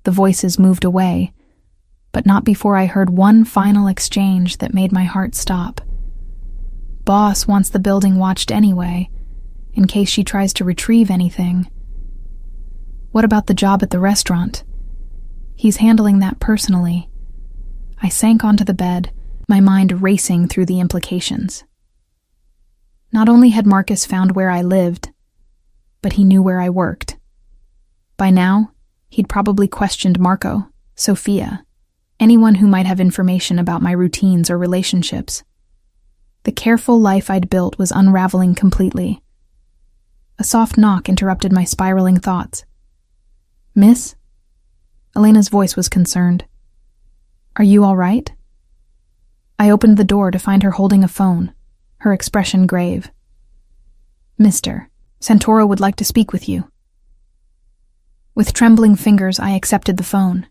The voices moved away, but not before I heard one final exchange that made my heart stop. "Boss wants the building watched anyway, in case she tries to retrieve anything." "What about the job at the restaurant?" "He's handling that personally." I sank onto the bed, my mind racing through the implications. Not only had Marcus found where I lived, but he knew where I worked. By now, he'd probably questioned Marco, Sophia, anyone who might have information about my routines or relationships. The careful life I'd built was unraveling completely. A soft knock interrupted my spiraling thoughts. "Miss?" Elena's voice was concerned. "Are you all right?" I opened the door to find her holding a phone, her expression grave. "Mr. Santoro would like to speak with you." With trembling fingers, I accepted the phone.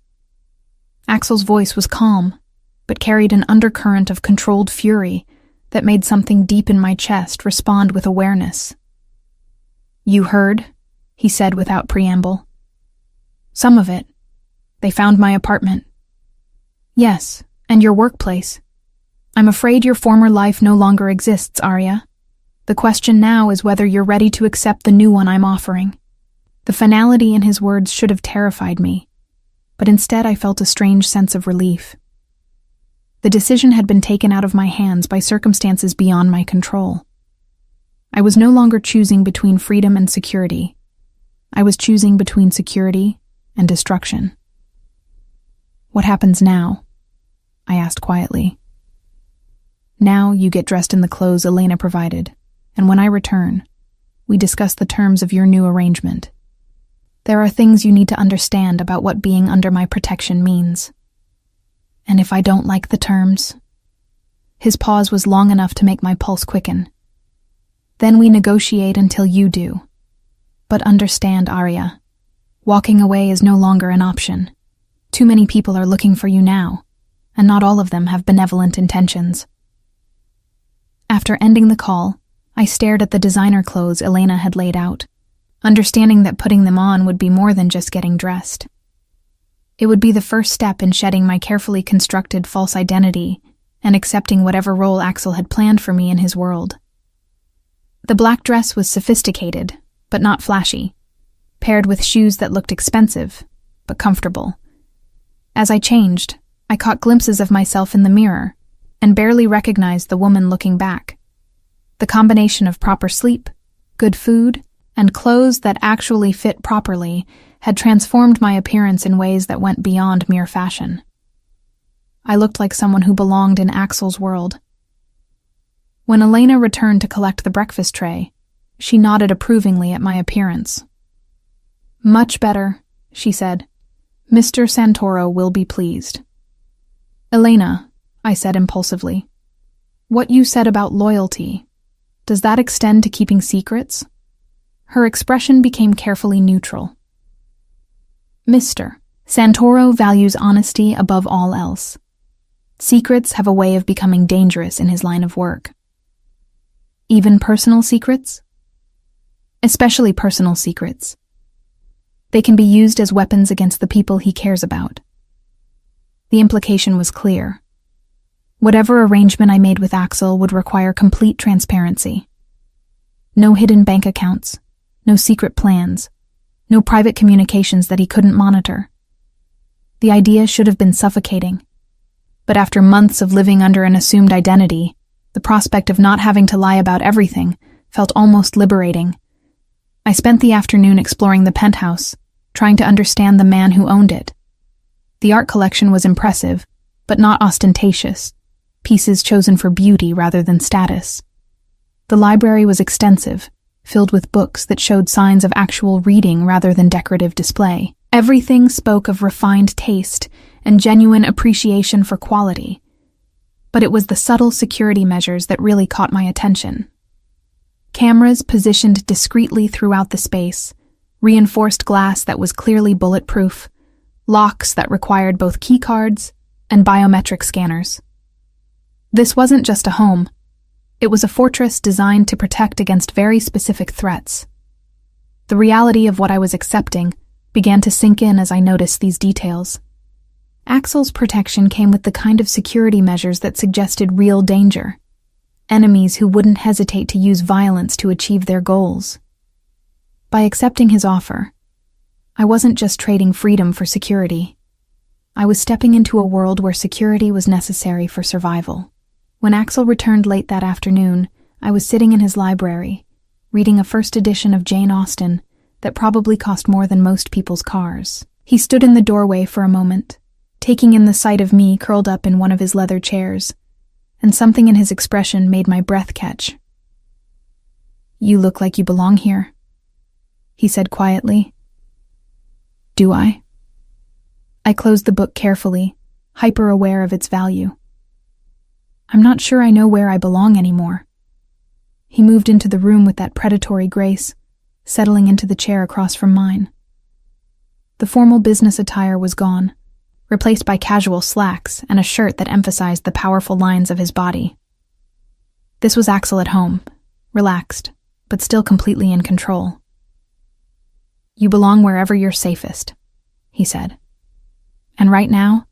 Axel's voice was calm, but carried an undercurrent of controlled fury that made something deep in my chest respond with awareness. "You heard?" he said without preamble. "Some of it. They found my apartment." "Yes, and your workplace. I'm afraid your former life no longer exists, Arya. The question now is whether you're ready to accept the new one I'm offering." The finality in his words should have terrified me, but instead I felt a strange sense of relief. The decision had been taken out of my hands by circumstances beyond my control. I was no longer choosing between freedom and security. I was choosing between security and destruction. "What happens now?" I asked quietly. "Now you get dressed in the clothes Elena provided, and when I return, we discuss the terms of your new arrangement. There are things you need to understand about what being under my protection means. And if I don't like the terms..." His pause was long enough to make my pulse quicken. "Then we negotiate until you do. But understand, Arya, walking away is no longer an option. Too many people are looking for you now, and not all of them have benevolent intentions." After ending the call, I stared at the designer clothes Elena had laid out, understanding that putting them on would be more than just getting dressed. It would be the first step in shedding my carefully constructed false identity and accepting whatever role Axel had planned for me in his world. The black dress was sophisticated, but not flashy, paired with shoes that looked expensive, but comfortable. As I changed, I caught glimpses of myself in the mirror and barely recognized the woman looking back. The combination of proper sleep, good food, and clothes that actually fit properly had transformed my appearance in ways that went beyond mere fashion. I looked like someone who belonged in Axel's world. When Elena returned to collect the breakfast tray, she nodded approvingly at my appearance. "Much better," she said. "Mr. Santoro will be pleased." "Elena," I said impulsively, "what you said about loyalty, does that extend to keeping secrets?" Her expression became carefully neutral. "Mr. Santoro values honesty above all else. Secrets have a way of becoming dangerous in his line of work." "Even personal secrets?" "Especially personal secrets. They can be used as weapons against the people he cares about." The implication was clear. Whatever arrangement I made with Axel would require complete transparency. No hidden bank accounts, no secret plans, no private communications that he couldn't monitor. The idea should have been suffocating, but after months of living under an assumed identity, the prospect of not having to lie about everything felt almost liberating. I spent the afternoon exploring the penthouse, trying to understand the man who owned it. The art collection was impressive, but not ostentatious, pieces chosen for beauty rather than status. The library was extensive, filled with books that showed signs of actual reading rather than decorative display. Everything spoke of refined taste and genuine appreciation for quality, but it was the subtle security measures that really caught my attention. Cameras positioned discreetly throughout the space, reinforced glass that was clearly bulletproof, locks that required both keycards and biometric scanners. This wasn't just a home. It was a fortress designed to protect against very specific threats. The reality of what I was accepting began to sink in as I noticed these details. Axel's protection came with the kind of security measures that suggested real danger. Enemies who wouldn't hesitate to use violence to achieve their goals. By accepting his offer, I wasn't just trading freedom for security. I was stepping into a world where security was necessary for survival. When Axel returned late that afternoon, I was sitting in his library, reading a first edition of Jane Austen that probably cost more than most people's cars. He stood in the doorway for a moment, taking in the sight of me curled up in one of his leather chairs, and something in his expression made my breath catch. "You look like you belong here," he said quietly. "Do I?" I closed the book carefully, hyper-aware of its value. "I'm not sure I know where I belong anymore." He moved into the room with that predatory grace, settling into the chair across from mine. The formal business attire was gone, replaced by casual slacks and a shirt that emphasized the powerful lines of his body. This was Axel at home, relaxed, but still completely in control. "You belong wherever you're safest," he said. "And right now,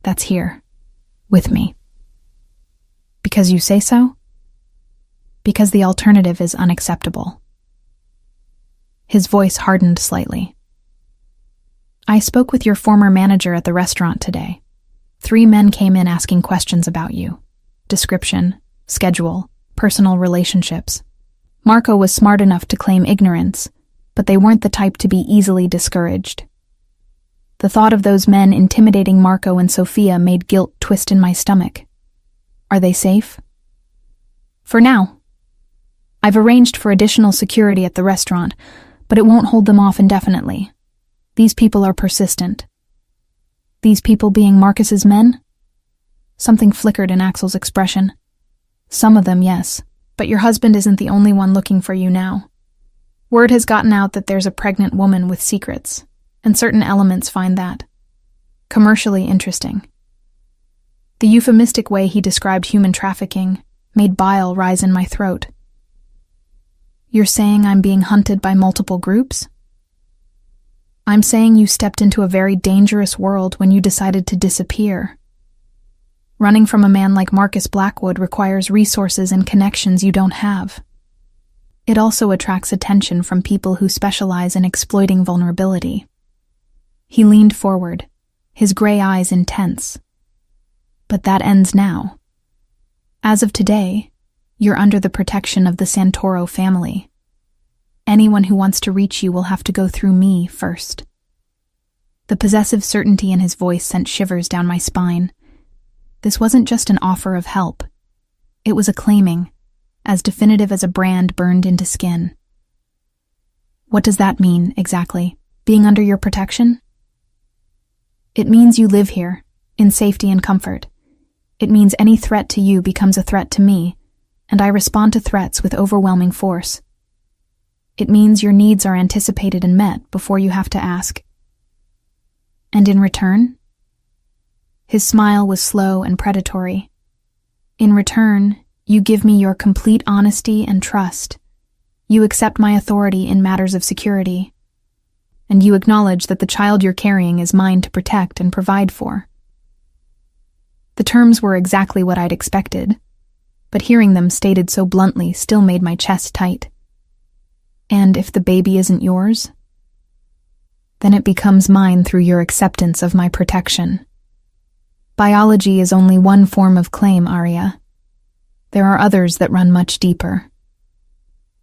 that's here, with me." "Because you say so?" "Because the alternative is unacceptable." His voice hardened slightly. "I spoke with your former manager at the restaurant today. 3 men came in asking questions about you. Description, schedule, personal relationships. Marco was smart enough to claim ignorance, but they weren't the type to be easily discouraged. The thought of those men intimidating Marco and Sophia made guilt twist in my stomach. Are they safe? For now. I've arranged for additional security at the restaurant, but it won't hold them off indefinitely. These people are persistent." "These people being Marcus's men?" Something flickered in Axel's expression. "Some of them, yes, but your husband isn't the only one looking for you now. Word has gotten out that there's a pregnant woman with secrets, and certain elements find that commercially interesting." The euphemistic way he described human trafficking made bile rise in my throat. "You're saying I'm being hunted by multiple groups?" "I'm saying you stepped into a very dangerous world when you decided to disappear. Running from a man like Marcus Blackwood requires resources and connections you don't have. It also attracts attention from people who specialize in exploiting vulnerability." He leaned forward, his gray eyes intense. "But that ends now. As of today, you're under the protection of the Santoro family. Anyone who wants to reach you will have to go through me first." The possessive certainty in his voice sent shivers down my spine. This wasn't just an offer of help. It was a claiming, as definitive as a brand burned into skin. "What does that mean, exactly, being under your protection?" "It means you live here, in safety and comfort. It means any threat to you becomes a threat to me, and I respond to threats with overwhelming force. It means your needs are anticipated and met before you have to ask." "And in return?" His smile was slow and predatory. "In return, you give me your complete honesty and trust. You accept my authority in matters of security. And you acknowledge that the child you're carrying is mine to protect and provide for." The terms were exactly what I'd expected, but hearing them stated so bluntly still made my chest tight. "And if the baby isn't yours?" "Then it becomes mine through your acceptance of my protection. Biology is only one form of claim, Arya. There are others that run much deeper."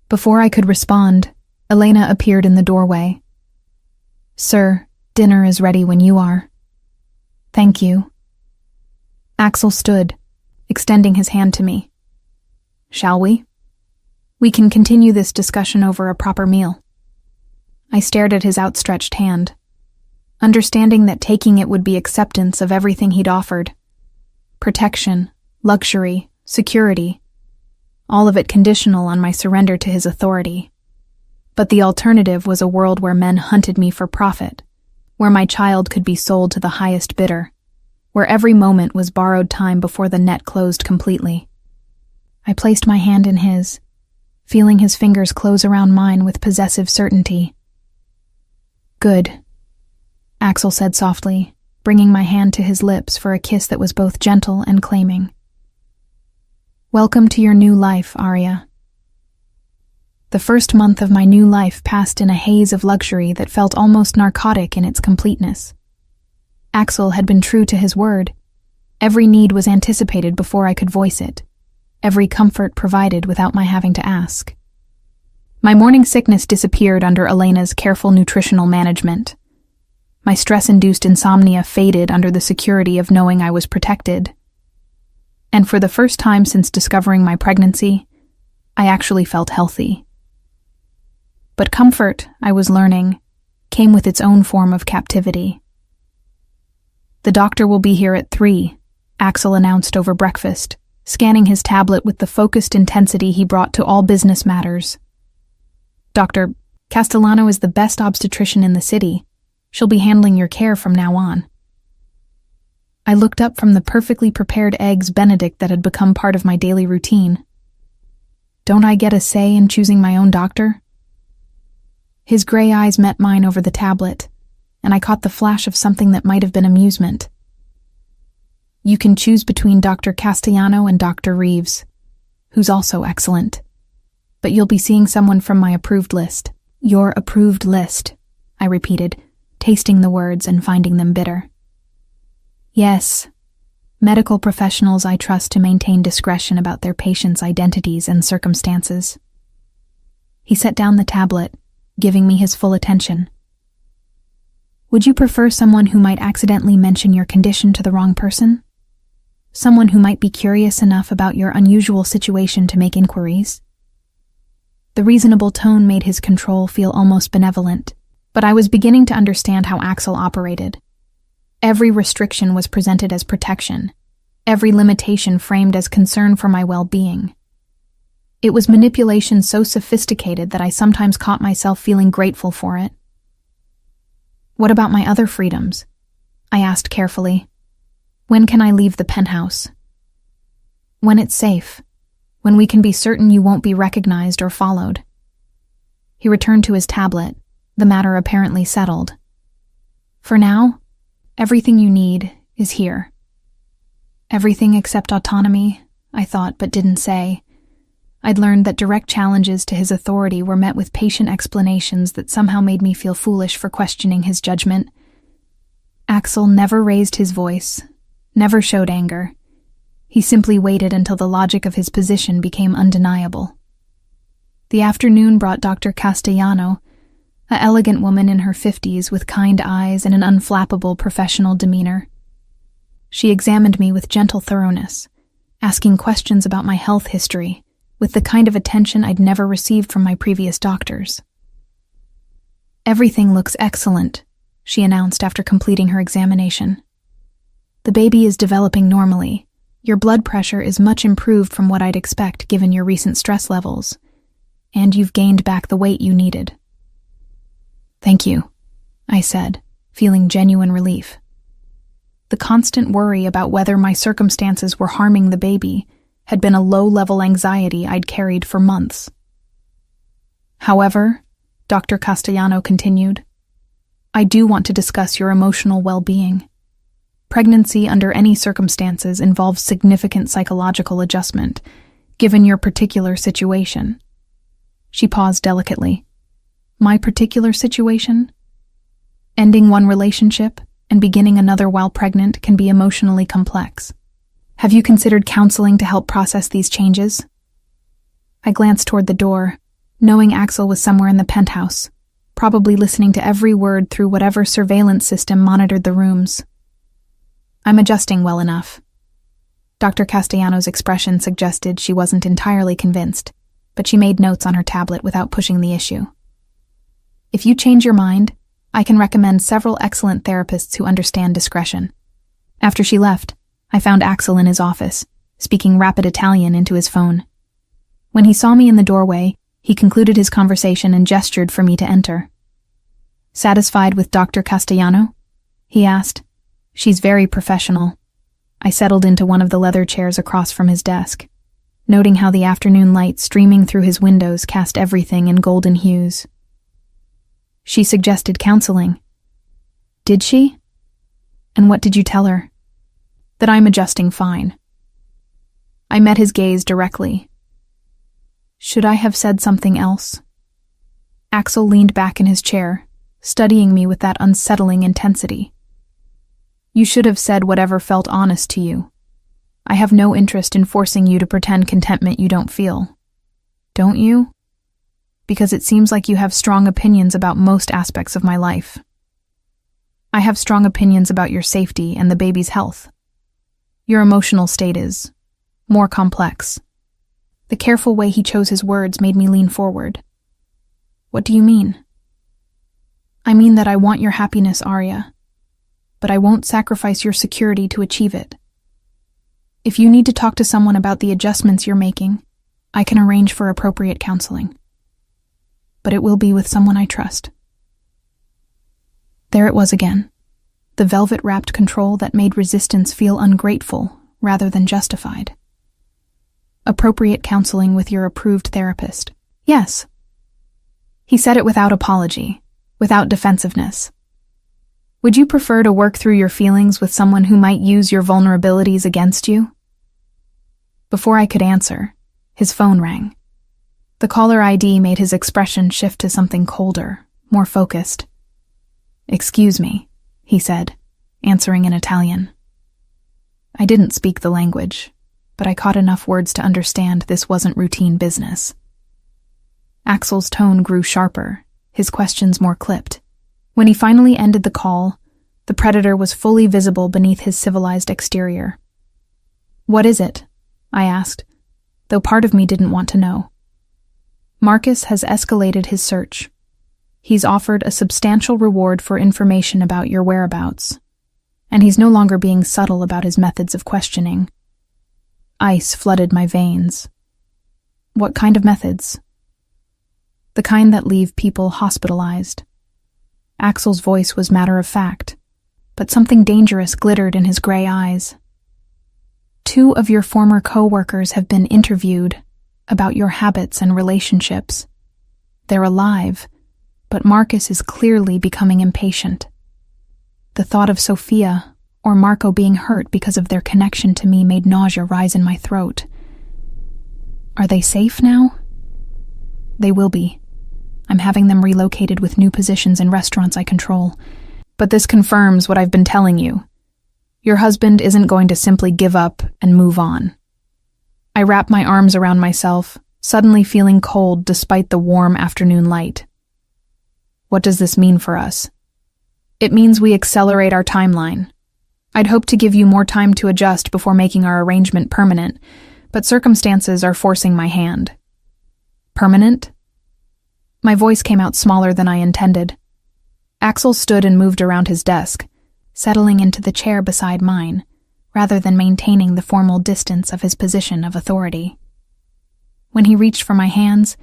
Before I could respond, Elena appeared in the doorway. "Sir, dinner is ready when you are." "Thank you." Axel stood, extending his hand to me. "Shall we? We can continue this discussion over a proper meal." I stared at his outstretched hand, understanding that taking it would be acceptance of everything he'd offered. Protection, luxury, security, all of it conditional on my surrender to his authority. But the alternative was a world where men hunted me for profit, where my child could be sold to the highest bidder, where every moment was borrowed time before the net closed completely. I placed my hand in his, feeling his fingers close around mine with possessive certainty. "Good," Axel said softly, bringing my hand to his lips for a kiss that was both gentle and claiming. "Welcome to your new life, Arya." The first month of my new life passed in a haze of luxury that felt almost narcotic in its completeness. Axel had been true to his word. Every need was anticipated before I could voice it. Every comfort provided without my having to ask. My morning sickness disappeared under Elena's careful nutritional management. My stress-induced insomnia faded under the security of knowing I was protected. And for the first time since discovering my pregnancy, I actually felt healthy. But comfort, I was learning, came with its own form of captivity. "The doctor will be here at 3, Axel announced over breakfast, scanning his tablet with the focused intensity he brought to all business matters. "Dr. Castellano is the best obstetrician in the city. She'll be handling your care from now on." I looked up from the perfectly prepared eggs Benedict that had become part of my daily routine. Don't I get a say in choosing my own doctor? His gray eyes met mine over the tablet, and I caught the flash of something that might have been amusement. "You can choose between Dr. Castellano and Dr. Reeves, who's also excellent. But you'll be seeing someone from my approved list." "Your approved list," I repeated, tasting the words and finding them bitter. "Yes, medical professionals I trust to maintain discretion about their patients' identities and circumstances." He set down the tablet, giving me his full attention. "Would you prefer someone who might accidentally mention your condition to the wrong person? Someone who might be curious enough about your unusual situation to make inquiries?" The reasonable tone made his control feel almost benevolent, but I was beginning to understand how Axel operated. Every restriction was presented as protection, every limitation framed as concern for my well-being. It was manipulation so sophisticated that I sometimes caught myself feeling grateful for it. "What about my other freedoms?" I asked carefully. "When can I leave the penthouse?" "When it's safe. When we can be certain you won't be recognized or followed." He returned to his tablet, the matter apparently settled. "For now, everything you need is here." Everything except autonomy, I thought but didn't say. I'd learned that direct challenges to his authority were met with patient explanations that somehow made me feel foolish for questioning his judgment. Axel never raised his voice, never showed anger. He simply waited until the logic of his position became undeniable. The afternoon brought Dr. Castellano, an elegant woman in her 50s with kind eyes and an unflappable professional demeanor. She examined me with gentle thoroughness, asking questions about my health history, with the kind of attention I'd never received from my previous doctors. "Everything looks excellent," she announced after completing her examination. "The baby is developing normally. Your blood pressure is much improved from what I'd expect given your recent stress levels, and you've gained back the weight you needed." "Thank you," I said, feeling genuine relief. The constant worry about whether my circumstances were harming the baby had been a low-level anxiety I'd carried for months. "However," Dr. Castellano continued, "I do want to discuss your emotional well-being. Pregnancy under any circumstances involves significant psychological adjustment, given your particular situation." She paused delicately. "My particular situation? Ending one relationship and beginning another while pregnant can be emotionally complex. Have you considered counseling to help process these changes?" I glanced toward the door, knowing Axel was somewhere in the penthouse, probably listening to every word through whatever surveillance system monitored the rooms. "I'm adjusting well enough." Dr. Castellano's expression suggested she wasn't entirely convinced, but she made notes on her tablet without pushing the issue. "If you change your mind, I can recommend several excellent therapists who understand discretion." After she left, I found Axel in his office, speaking rapid Italian into his phone. When he saw me in the doorway, he concluded his conversation and gestured for me to enter. "Satisfied with Dr. Castellano?" he asked. "She's very professional." I settled into one of the leather chairs across from his desk, noting how the afternoon light streaming through his windows cast everything in golden hues. "She suggested counseling." "Did she? And what did you tell her?" "That I'm adjusting fine." I met his gaze directly. Should I have said something else? Axel leaned back in his chair, studying me with that unsettling intensity. "You should have said whatever felt honest to you. I have no interest in forcing you to pretend contentment you don't feel. Don't you? Because it seems like you have strong opinions about most aspects of my life." I have strong opinions about your safety and the baby's health. Your emotional state is more complex. The careful way he chose his words made me lean forward. What do you mean? I mean that I want your happiness, Arya, but I won't sacrifice your security to achieve it. If you need to talk to someone about the adjustments you're making, I can arrange for appropriate counseling. But it will be with someone I trust. There it was again, the velvet-wrapped control that made resistance feel ungrateful rather than justified. Appropriate counseling with your approved therapist. Yes. He said it without apology, without defensiveness. Would you prefer to work through your feelings with someone who might use your vulnerabilities against you? Before I could answer, his phone rang. The caller ID made his expression shift to something colder, more focused. "Excuse me," he said, answering in Italian. I didn't speak the language, but I caught enough words to understand this wasn't routine business. Axel's tone grew sharper, his questions more clipped. When he finally ended the call, the predator was fully visible beneath his civilized exterior. "What is it?" I asked, though part of me didn't want to know. "Marcus has escalated his search. He's offered a substantial reward for information about your whereabouts, and he's no longer being subtle about his methods of questioning." Ice flooded my veins. "What kind of methods?" "The kind that leave people hospitalized." Axel's voice was matter-of-fact, but something dangerous glittered in his gray eyes. "2 of your former co-workers have been interviewed about your habits and relationships. They're alive, but Marcus is clearly becoming impatient. The thought of Sophia or Marco being hurt because of their connection to me made nausea rise in my throat. Are they safe now? They will be. I'm having them relocated with new positions in restaurants I control. But this confirms what I've been telling you. Your husband isn't going to simply give up and move on." I wrapped my arms around myself, suddenly feeling cold despite the warm afternoon light. "What does this mean for us?" "It means we accelerate our timeline. I'd hoped to give you more time to adjust before making our arrangement permanent, but circumstances are forcing my hand." "Permanent?" My voice came out smaller than I intended. Axel stood and moved around his desk, settling into the chair beside mine, rather than maintaining the formal distance of his position of authority. When he reached for my hands,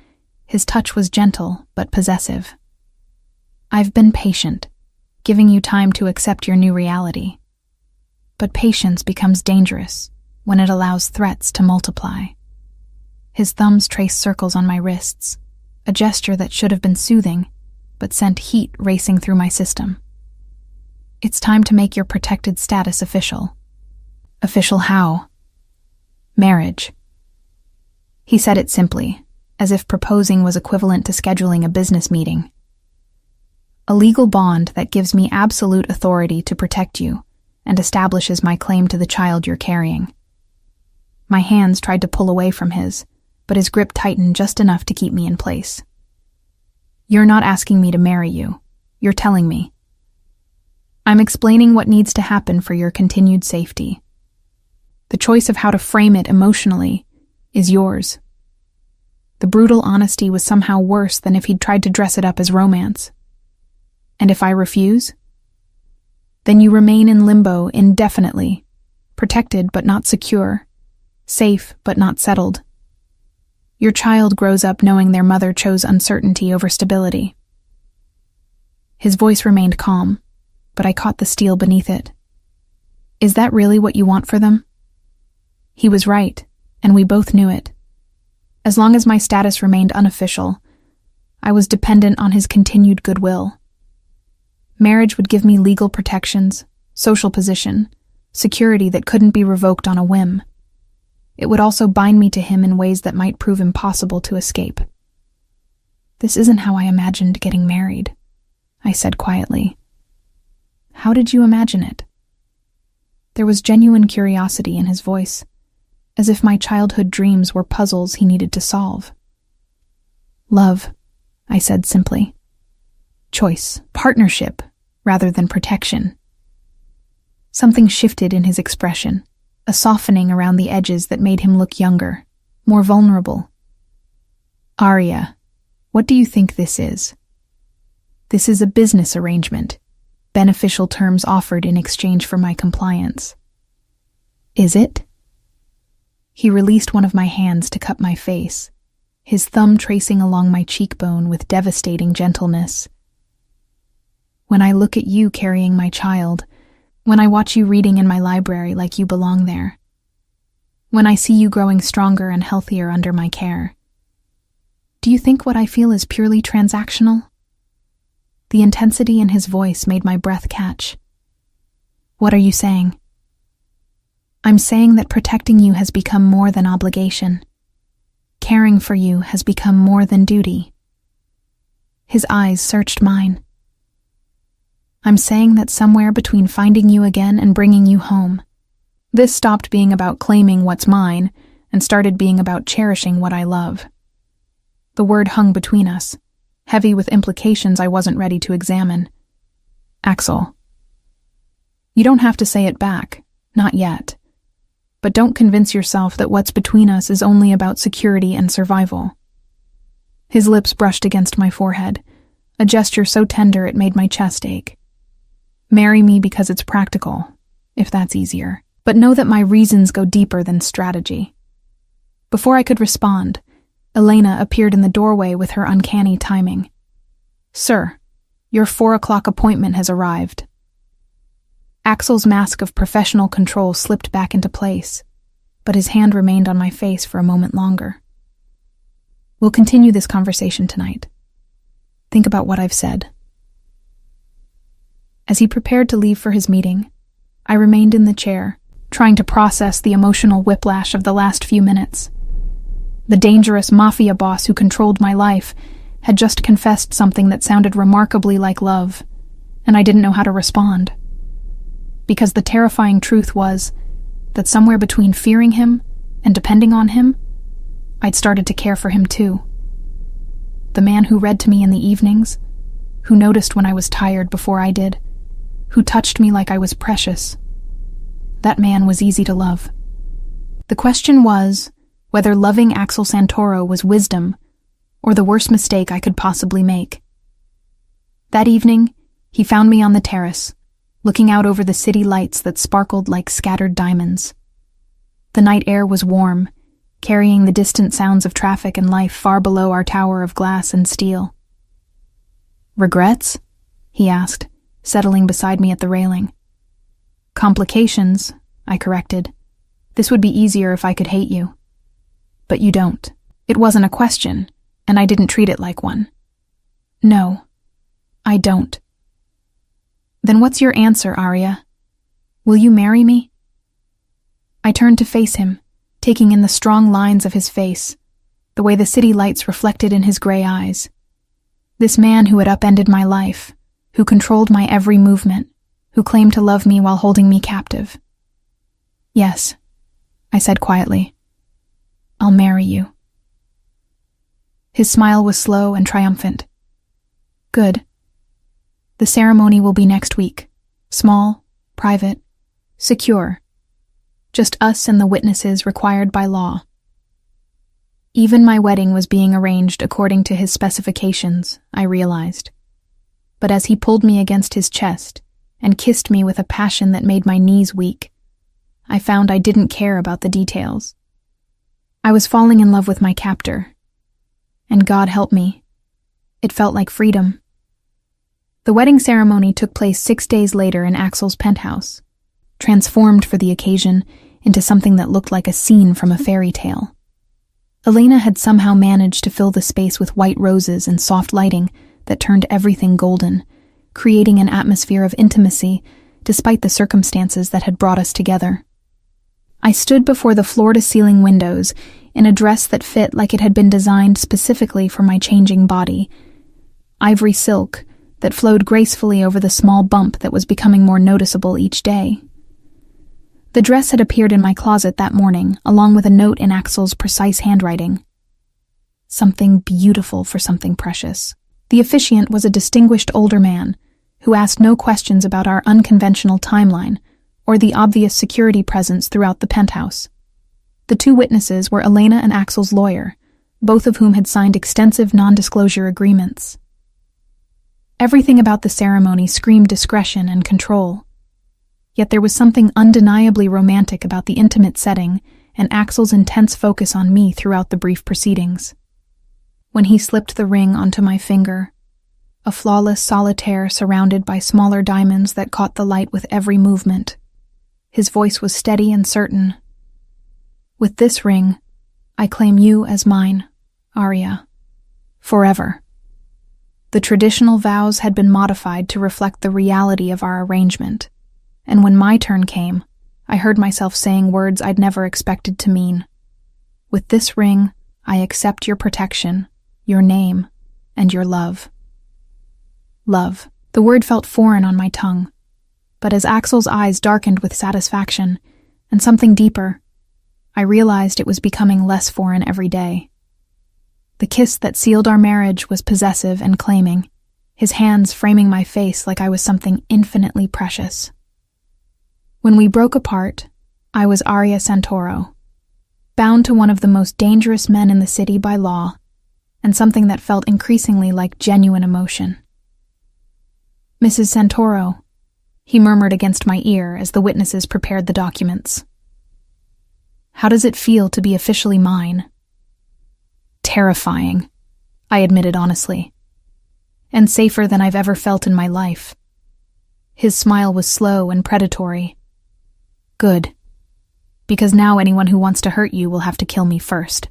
his touch was gentle but possessive. "I've been patient, giving you time to accept your new reality. But patience becomes dangerous when it allows threats to multiply." His thumbs traced circles on my wrists, a gesture that should have been soothing, but sent heat racing through my system. "It's time to make your protected status official." "Official how?" "Marriage." He said it simply, as if proposing was equivalent to scheduling a business meeting. "A legal bond that gives me absolute authority to protect you and establishes my claim to the child you're carrying." My hands tried to pull away from his, but his grip tightened just enough to keep me in place. "You're not asking me to marry you. You're telling me. I'm explaining what needs to happen for your continued safety. The choice of how to frame it emotionally is yours." The brutal honesty was somehow worse than if he'd tried to dress it up as romance. "And if I refuse?" "Then you remain in limbo indefinitely, protected but not secure, safe but not settled. Your child grows up knowing their mother chose uncertainty over stability." His voice remained calm, but I caught the steel beneath it. "Is that really what you want for them?" He was right, and we both knew it. As long as my status remained unofficial, I was dependent on his continued goodwill. Marriage would give me legal protections, social position, security that couldn't be revoked on a whim. It would also bind me to him in ways that might prove impossible to escape. "This isn't how I imagined getting married," I said quietly. "How did you imagine it?" There was genuine curiosity in his voice, as if my childhood dreams were puzzles he needed to solve. "Love," I said simply. "Choice, partnership, rather than protection. Something shifted in his expression, a softening around the edges that made him look younger, more vulnerable. "Arya, what do you think this is?" "This is a business arrangement. Beneficial terms offered in exchange for my compliance." "Is it?" He released one of my hands to cup my face, his thumb tracing along my cheekbone with devastating gentleness. "When I look at you carrying my child, when I watch you reading in my library like you belong there, when I see you growing stronger and healthier under my care, do you think what I feel is purely transactional?" The intensity in his voice made my breath catch. "What are you saying?" "I'm saying that protecting you has become more than obligation. Caring for you has become more than duty." His eyes searched mine. "I'm saying that somewhere between finding you again and bringing you home, this stopped being about claiming what's mine and started being about cherishing what I love." The word hung between us, heavy with implications I wasn't ready to examine. "Axel." "You don't have to say it back, not yet. But don't convince yourself that what's between us is only about security and survival." His lips brushed against my forehead, a gesture so tender it made my chest ache. "Marry me because it's practical, if that's easier. But know that my reasons go deeper than strategy." Before I could respond, Elena appeared in the doorway with her uncanny timing. "Sir, your 4 o'clock appointment has arrived." Axel's mask of professional control slipped back into place, but his hand remained on my face for a moment longer. "We'll continue this conversation tonight. Think about what I've said." As he prepared to leave for his meeting, I remained in the chair, trying to process the emotional whiplash of the last few minutes. The dangerous mafia boss who controlled my life had just confessed something that sounded remarkably like love, and I didn't know how to respond. Because the terrifying truth was that somewhere between fearing him and depending on him, I'd started to care for him too. The man who read to me in the evenings, who noticed when I was tired before I did, who touched me like I was precious. That man was easy to love. The question was whether loving Axel Santoro was wisdom or the worst mistake I could possibly make. That evening, he found me on the terrace, looking out over the city lights that sparkled like scattered diamonds. The night air was warm, carrying the distant sounds of traffic and life far below our tower of glass and steel. "Regrets?" he asked, settling beside me at the railing. "Complications," I corrected. "This would be easier if I could hate you. But you don't." It wasn't a question, and I didn't treat it like one. "No, I don't." "Then what's your answer, Arya? Will you marry me?" I turned to face him, taking in the strong lines of his face, the way the city lights reflected in his gray eyes. This man who had upended my life, who controlled my every movement, who claimed to love me while holding me captive. "Yes," I said quietly. "I'll marry you." His smile was slow and triumphant. "Good. The ceremony will be next week. Small, private, secure. Just us and the witnesses required by law." Even my wedding was being arranged according to his specifications, I realized. But as he pulled me against his chest and kissed me with a passion that made my knees weak, I found I didn't care about the details. I was falling in love with my captor. And God help me, it felt like freedom. The wedding ceremony took place 6 days later in Axel's penthouse, transformed for the occasion into something that looked like a scene from a fairy tale. Elena had somehow managed to fill the space with white roses and soft lighting that turned everything golden, creating an atmosphere of intimacy despite the circumstances that had brought us together. I stood before the floor-to-ceiling windows in a dress that fit like it had been designed specifically for my changing body. Ivory silk that flowed gracefully over the small bump that was becoming more noticeable each day. The dress had appeared in my closet that morning, along with a note in Axel's precise handwriting. Something beautiful for something precious. The officiant was a distinguished older man, who asked no questions about our unconventional timeline or the obvious security presence throughout the penthouse. The two witnesses were Elena and Axel's lawyer, both of whom had signed extensive non-disclosure agreements. Everything about the ceremony screamed discretion and control. Yet there was something undeniably romantic about the intimate setting and Axel's intense focus on me throughout the brief proceedings. When he slipped the ring onto my finger, a flawless solitaire surrounded by smaller diamonds that caught the light with every movement, his voice was steady and certain. With this ring, I claim you as mine, Arya, forever. The traditional vows had been modified to reflect the reality of our arrangement, and when my turn came, I heard myself saying words I'd never expected to mean. With this ring, I accept your protection, your name, and your love. Love. The word felt foreign on my tongue, but as Axel's eyes darkened with satisfaction and something deeper, I realized it was becoming less foreign every day. The kiss that sealed our marriage was possessive and claiming, his hands framing my face like I was something infinitely precious. When we broke apart, I was Arya Santoro, bound to one of the most dangerous men in the city by law, and something that felt increasingly like genuine emotion. Mrs. Santoro, he murmured against my ear as the witnesses prepared the documents. How does it feel to be officially mine? Terrifying, I admitted honestly, and safer than I've ever felt in my life. His smile was slow and predatory. Good, because now anyone who wants to hurt you will have to kill me first.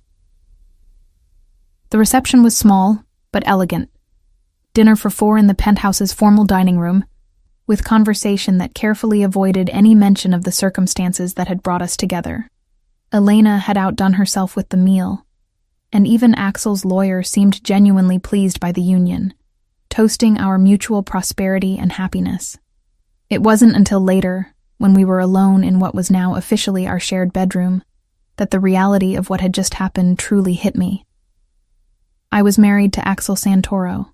The reception was small, but elegant. Dinner for 4 in the penthouse's formal dining room, with conversation that carefully avoided any mention of the circumstances that had brought us together. Elena had outdone herself with the meal, and even Axel's lawyer seemed genuinely pleased by the union, toasting our mutual prosperity and happiness. It wasn't until later, when we were alone in what was now officially our shared bedroom, that the reality of what had just happened truly hit me. I was married to Axel Santoro.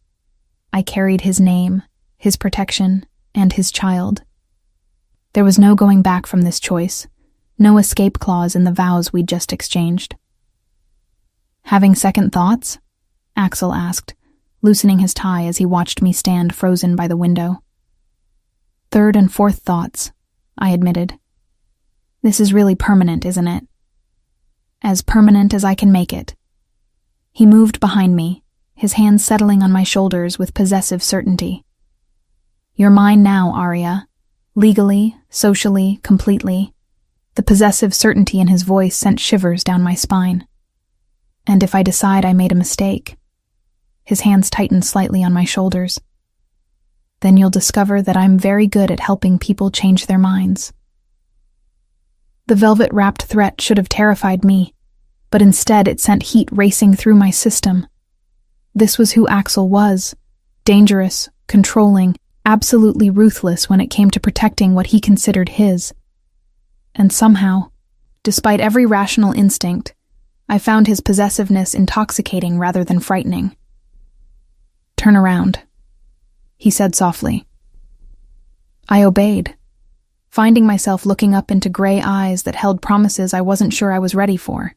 I carried his name, his protection, and his child. There was no going back from this choice, no escape clause in the vows we'd just exchanged. Having second thoughts? Axel asked, loosening his tie as he watched me stand frozen by the window. Third and fourth thoughts, I admitted. This is really permanent, isn't it? As permanent as I can make it. He moved behind me, his hands settling on my shoulders with possessive certainty. You're mine now, Arya. Legally, socially, completely. The possessive certainty in his voice sent shivers down my spine. And if I decide I made a mistake, his hands tightened slightly on my shoulders, then you'll discover that I'm very good at helping people change their minds. The velvet-wrapped threat should have terrified me, but instead it sent heat racing through my system. This was who Axel was, dangerous, controlling, absolutely ruthless when it came to protecting what he considered his. And somehow, despite every rational instinct, I found his possessiveness intoxicating rather than frightening. Turn around, he said softly. I obeyed, finding myself looking up into gray eyes that held promises I wasn't sure I was ready for.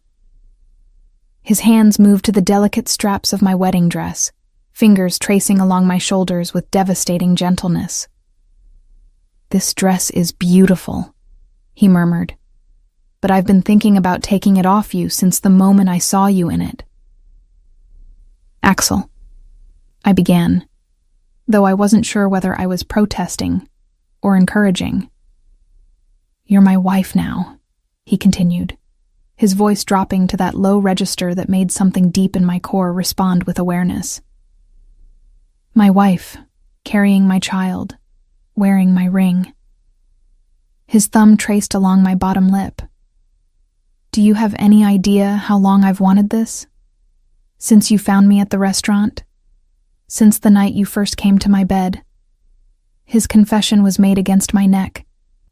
His hands moved to the delicate straps of my wedding dress, fingers tracing along my shoulders with devastating gentleness. This dress is beautiful, he murmured, but I've been thinking about taking it off you since the moment I saw you in it. Axel, I began, though I wasn't sure whether I was protesting or encouraging. You're my wife now, he continued, his voice dropping to that low register that made something deep in my core respond with awareness. My wife, carrying my child, wearing my ring. His thumb traced along my bottom lip. Do you have any idea how long I've wanted this? Since you found me at the restaurant? Since the night you first came to my bed? His confession was made against my neck,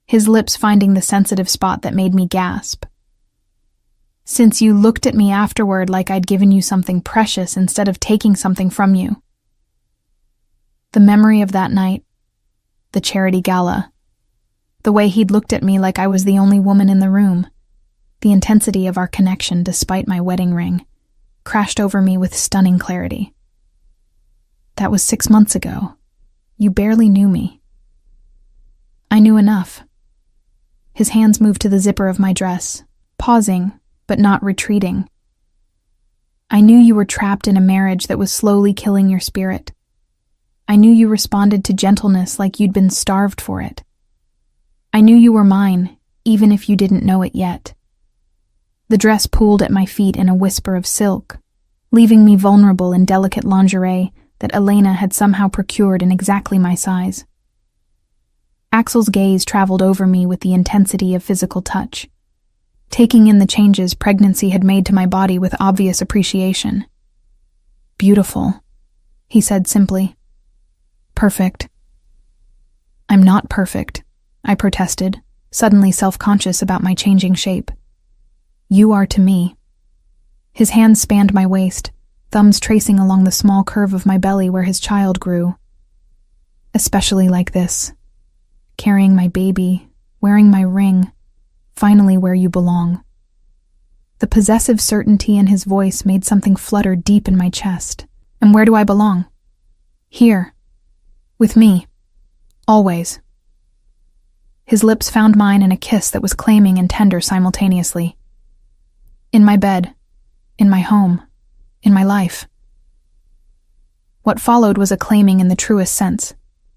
his lips finding the sensitive spot that made me gasp. Since you looked at me afterward like I'd given you something precious instead of taking something from you. The memory of that night, the charity gala. The way he'd looked at me like I was the only woman in the room. The intensity of our connection, despite my wedding ring, crashed over me with stunning clarity. That was 6 months ago. You barely knew me. I knew enough. His hands moved to the zipper of my dress, pausing, but not retreating. I knew you were trapped in a marriage that was slowly killing your spirit. I knew you responded to gentleness like you'd been starved for it. I knew you were mine, even if you didn't know it yet. The dress pooled at my feet in a whisper of silk, leaving me vulnerable in delicate lingerie that Elena had somehow procured in exactly my size. Axel's gaze traveled over me with the intensity of physical touch, taking in the changes pregnancy had made to my body with obvious appreciation. Beautiful, he said simply. Perfect. I'm not perfect, I protested, suddenly self-conscious about my changing shape. You are to me. His hands spanned my waist, thumbs tracing along the small curve of my belly where his child grew. Especially like this. Carrying my baby, wearing my ring, finally where you belong. The possessive certainty in his voice made something flutter deep in my chest. And where do I belong? Here. With me. Always. His lips found mine in a kiss that was claiming and tender simultaneously. In my bed. In my home. In my life. What followed was a claiming in the truest sense,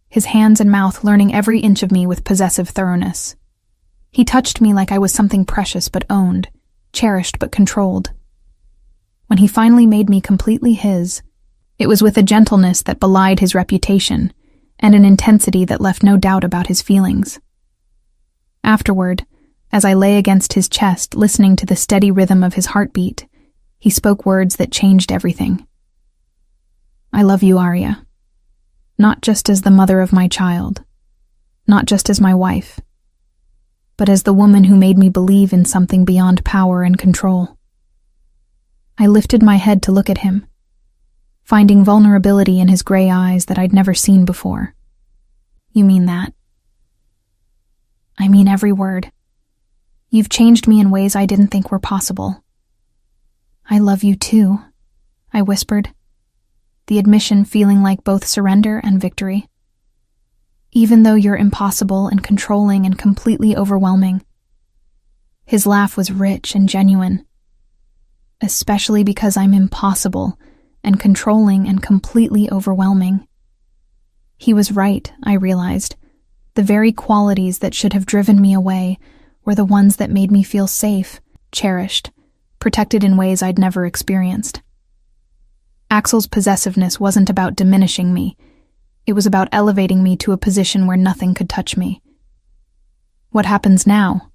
his hands and mouth learning every inch of me with possessive thoroughness. He touched me like I was something precious but owned, cherished but controlled. When he finally made me completely his, it was with a gentleness that belied his reputation and an intensity that left no doubt about his feelings. Afterward, as I lay against his chest listening to the steady rhythm of his heartbeat, he spoke words that changed everything. I love you, Arya. Not just as the mother of my child, not just as my wife, but as the woman who made me believe in something beyond power and control. I lifted my head to look at him, finding vulnerability in his gray eyes that I'd never seen before. You mean that? I mean every word. You've changed me in ways I didn't think were possible. I love you too, I whispered, the admission feeling like both surrender and victory. Even though you're impossible and controlling and completely overwhelming. His laugh was rich and genuine. Especially because I'm impossible and controlling and completely overwhelming. He was right, I realized. The very qualities that should have driven me away were the ones that made me feel safe, cherished, protected in ways I'd never experienced. Axel's possessiveness wasn't about diminishing me. It was about elevating me to a position where nothing could touch me. What happens now?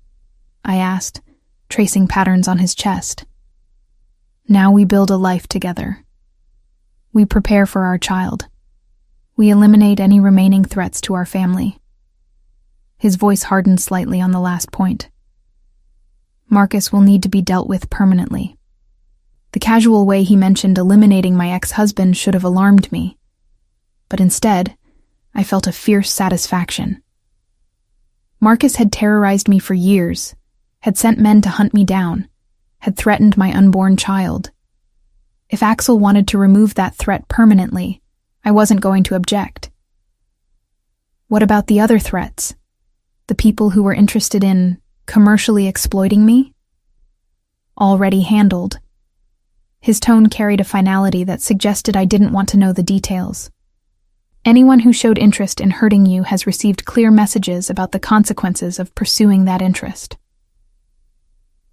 I asked, tracing patterns on his chest. Now we build a life together. We prepare for our child. We eliminate any remaining threats to our family. His voice hardened slightly on the last point. Marcus will need to be dealt with permanently. The casual way he mentioned eliminating my ex-husband should have alarmed me. But instead, I felt a fierce satisfaction. Marcus had terrorized me for years, had sent men to hunt me down, had threatened my unborn child. If Axel wanted to remove that threat permanently, I wasn't going to object. What about the other threats? The people who were interested in commercially exploiting me? Already handled. His tone carried a finality that suggested I didn't want to know the details. Anyone who showed interest in hurting you has received clear messages about the consequences of pursuing that interest.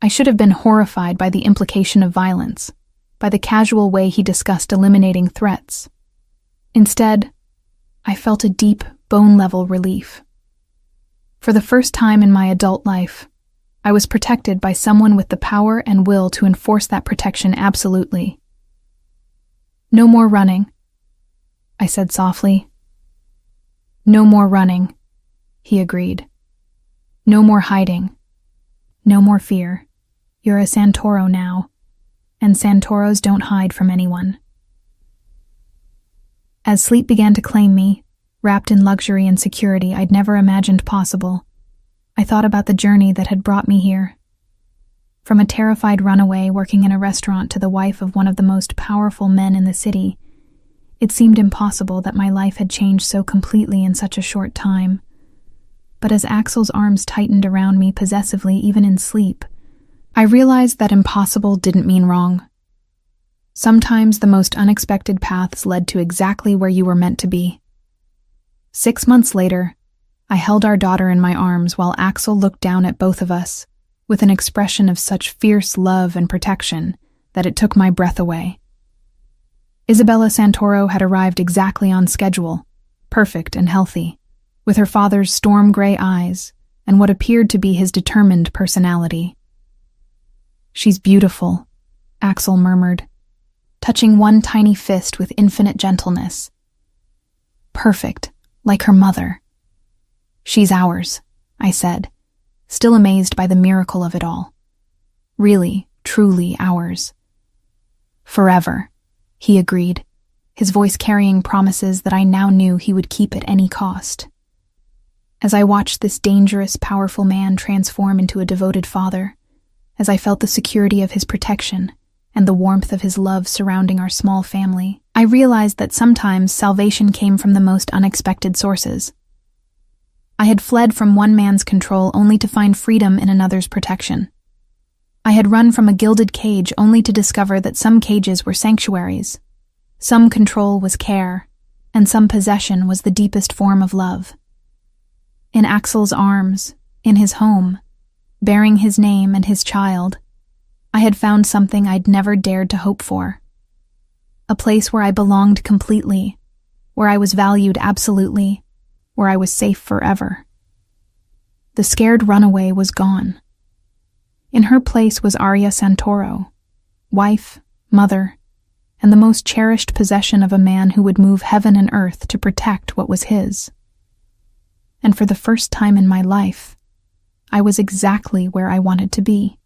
I should have been horrified by the implication of violence, by the casual way he discussed eliminating threats. Instead, I felt a deep, bone-level relief. For the first time in my adult life, I was protected by someone with the power and will to enforce that protection absolutely. No more running, I said softly. No more running, he agreed. No more hiding. No more fear. You're a Santoro now, and Santoros don't hide from anyone. As sleep began to claim me, wrapped in luxury and security I'd never imagined possible. I thought about the journey that had brought me here. From a terrified runaway working in a restaurant to the wife of one of the most powerful men in the city, it seemed impossible that my life had changed so completely in such a short time. But as Axel's arms tightened around me possessively even in sleep, I realized that impossible didn't mean wrong. Sometimes the most unexpected paths led to exactly where you were meant to be. 6 months later, I held our daughter in my arms while Axel looked down at both of us with an expression of such fierce love and protection that it took my breath away. Isabella Santoro had arrived exactly on schedule, perfect and healthy, with her father's storm-gray eyes and what appeared to be his determined personality. "She's beautiful," Axel murmured, touching one tiny fist with infinite gentleness. "Perfect, like her mother." "She's ours," I said, still amazed by the miracle of it all. "Really, truly ours." "Forever," he agreed, his voice carrying promises that I now knew he would keep at any cost. As I watched this dangerous, powerful man transform into a devoted father, as I felt the security of his protection and the warmth of his love surrounding our small family, I realized that sometimes salvation came from the most unexpected sources. I had fled from one man's control only to find freedom in another's protection. I had run from a gilded cage only to discover that some cages were sanctuaries. Some control was care, and some possession was the deepest form of love. In Axel's arms, in his home, bearing his name and his child, I had found something I'd never dared to hope for. A place where I belonged completely, where I was valued absolutely, where I was safe forever. The scared runaway was gone. In her place was Arya Santoro, wife, mother, and the most cherished possession of a man who would move heaven and earth to protect what was his. And for the first time in my life, I was exactly where I wanted to be.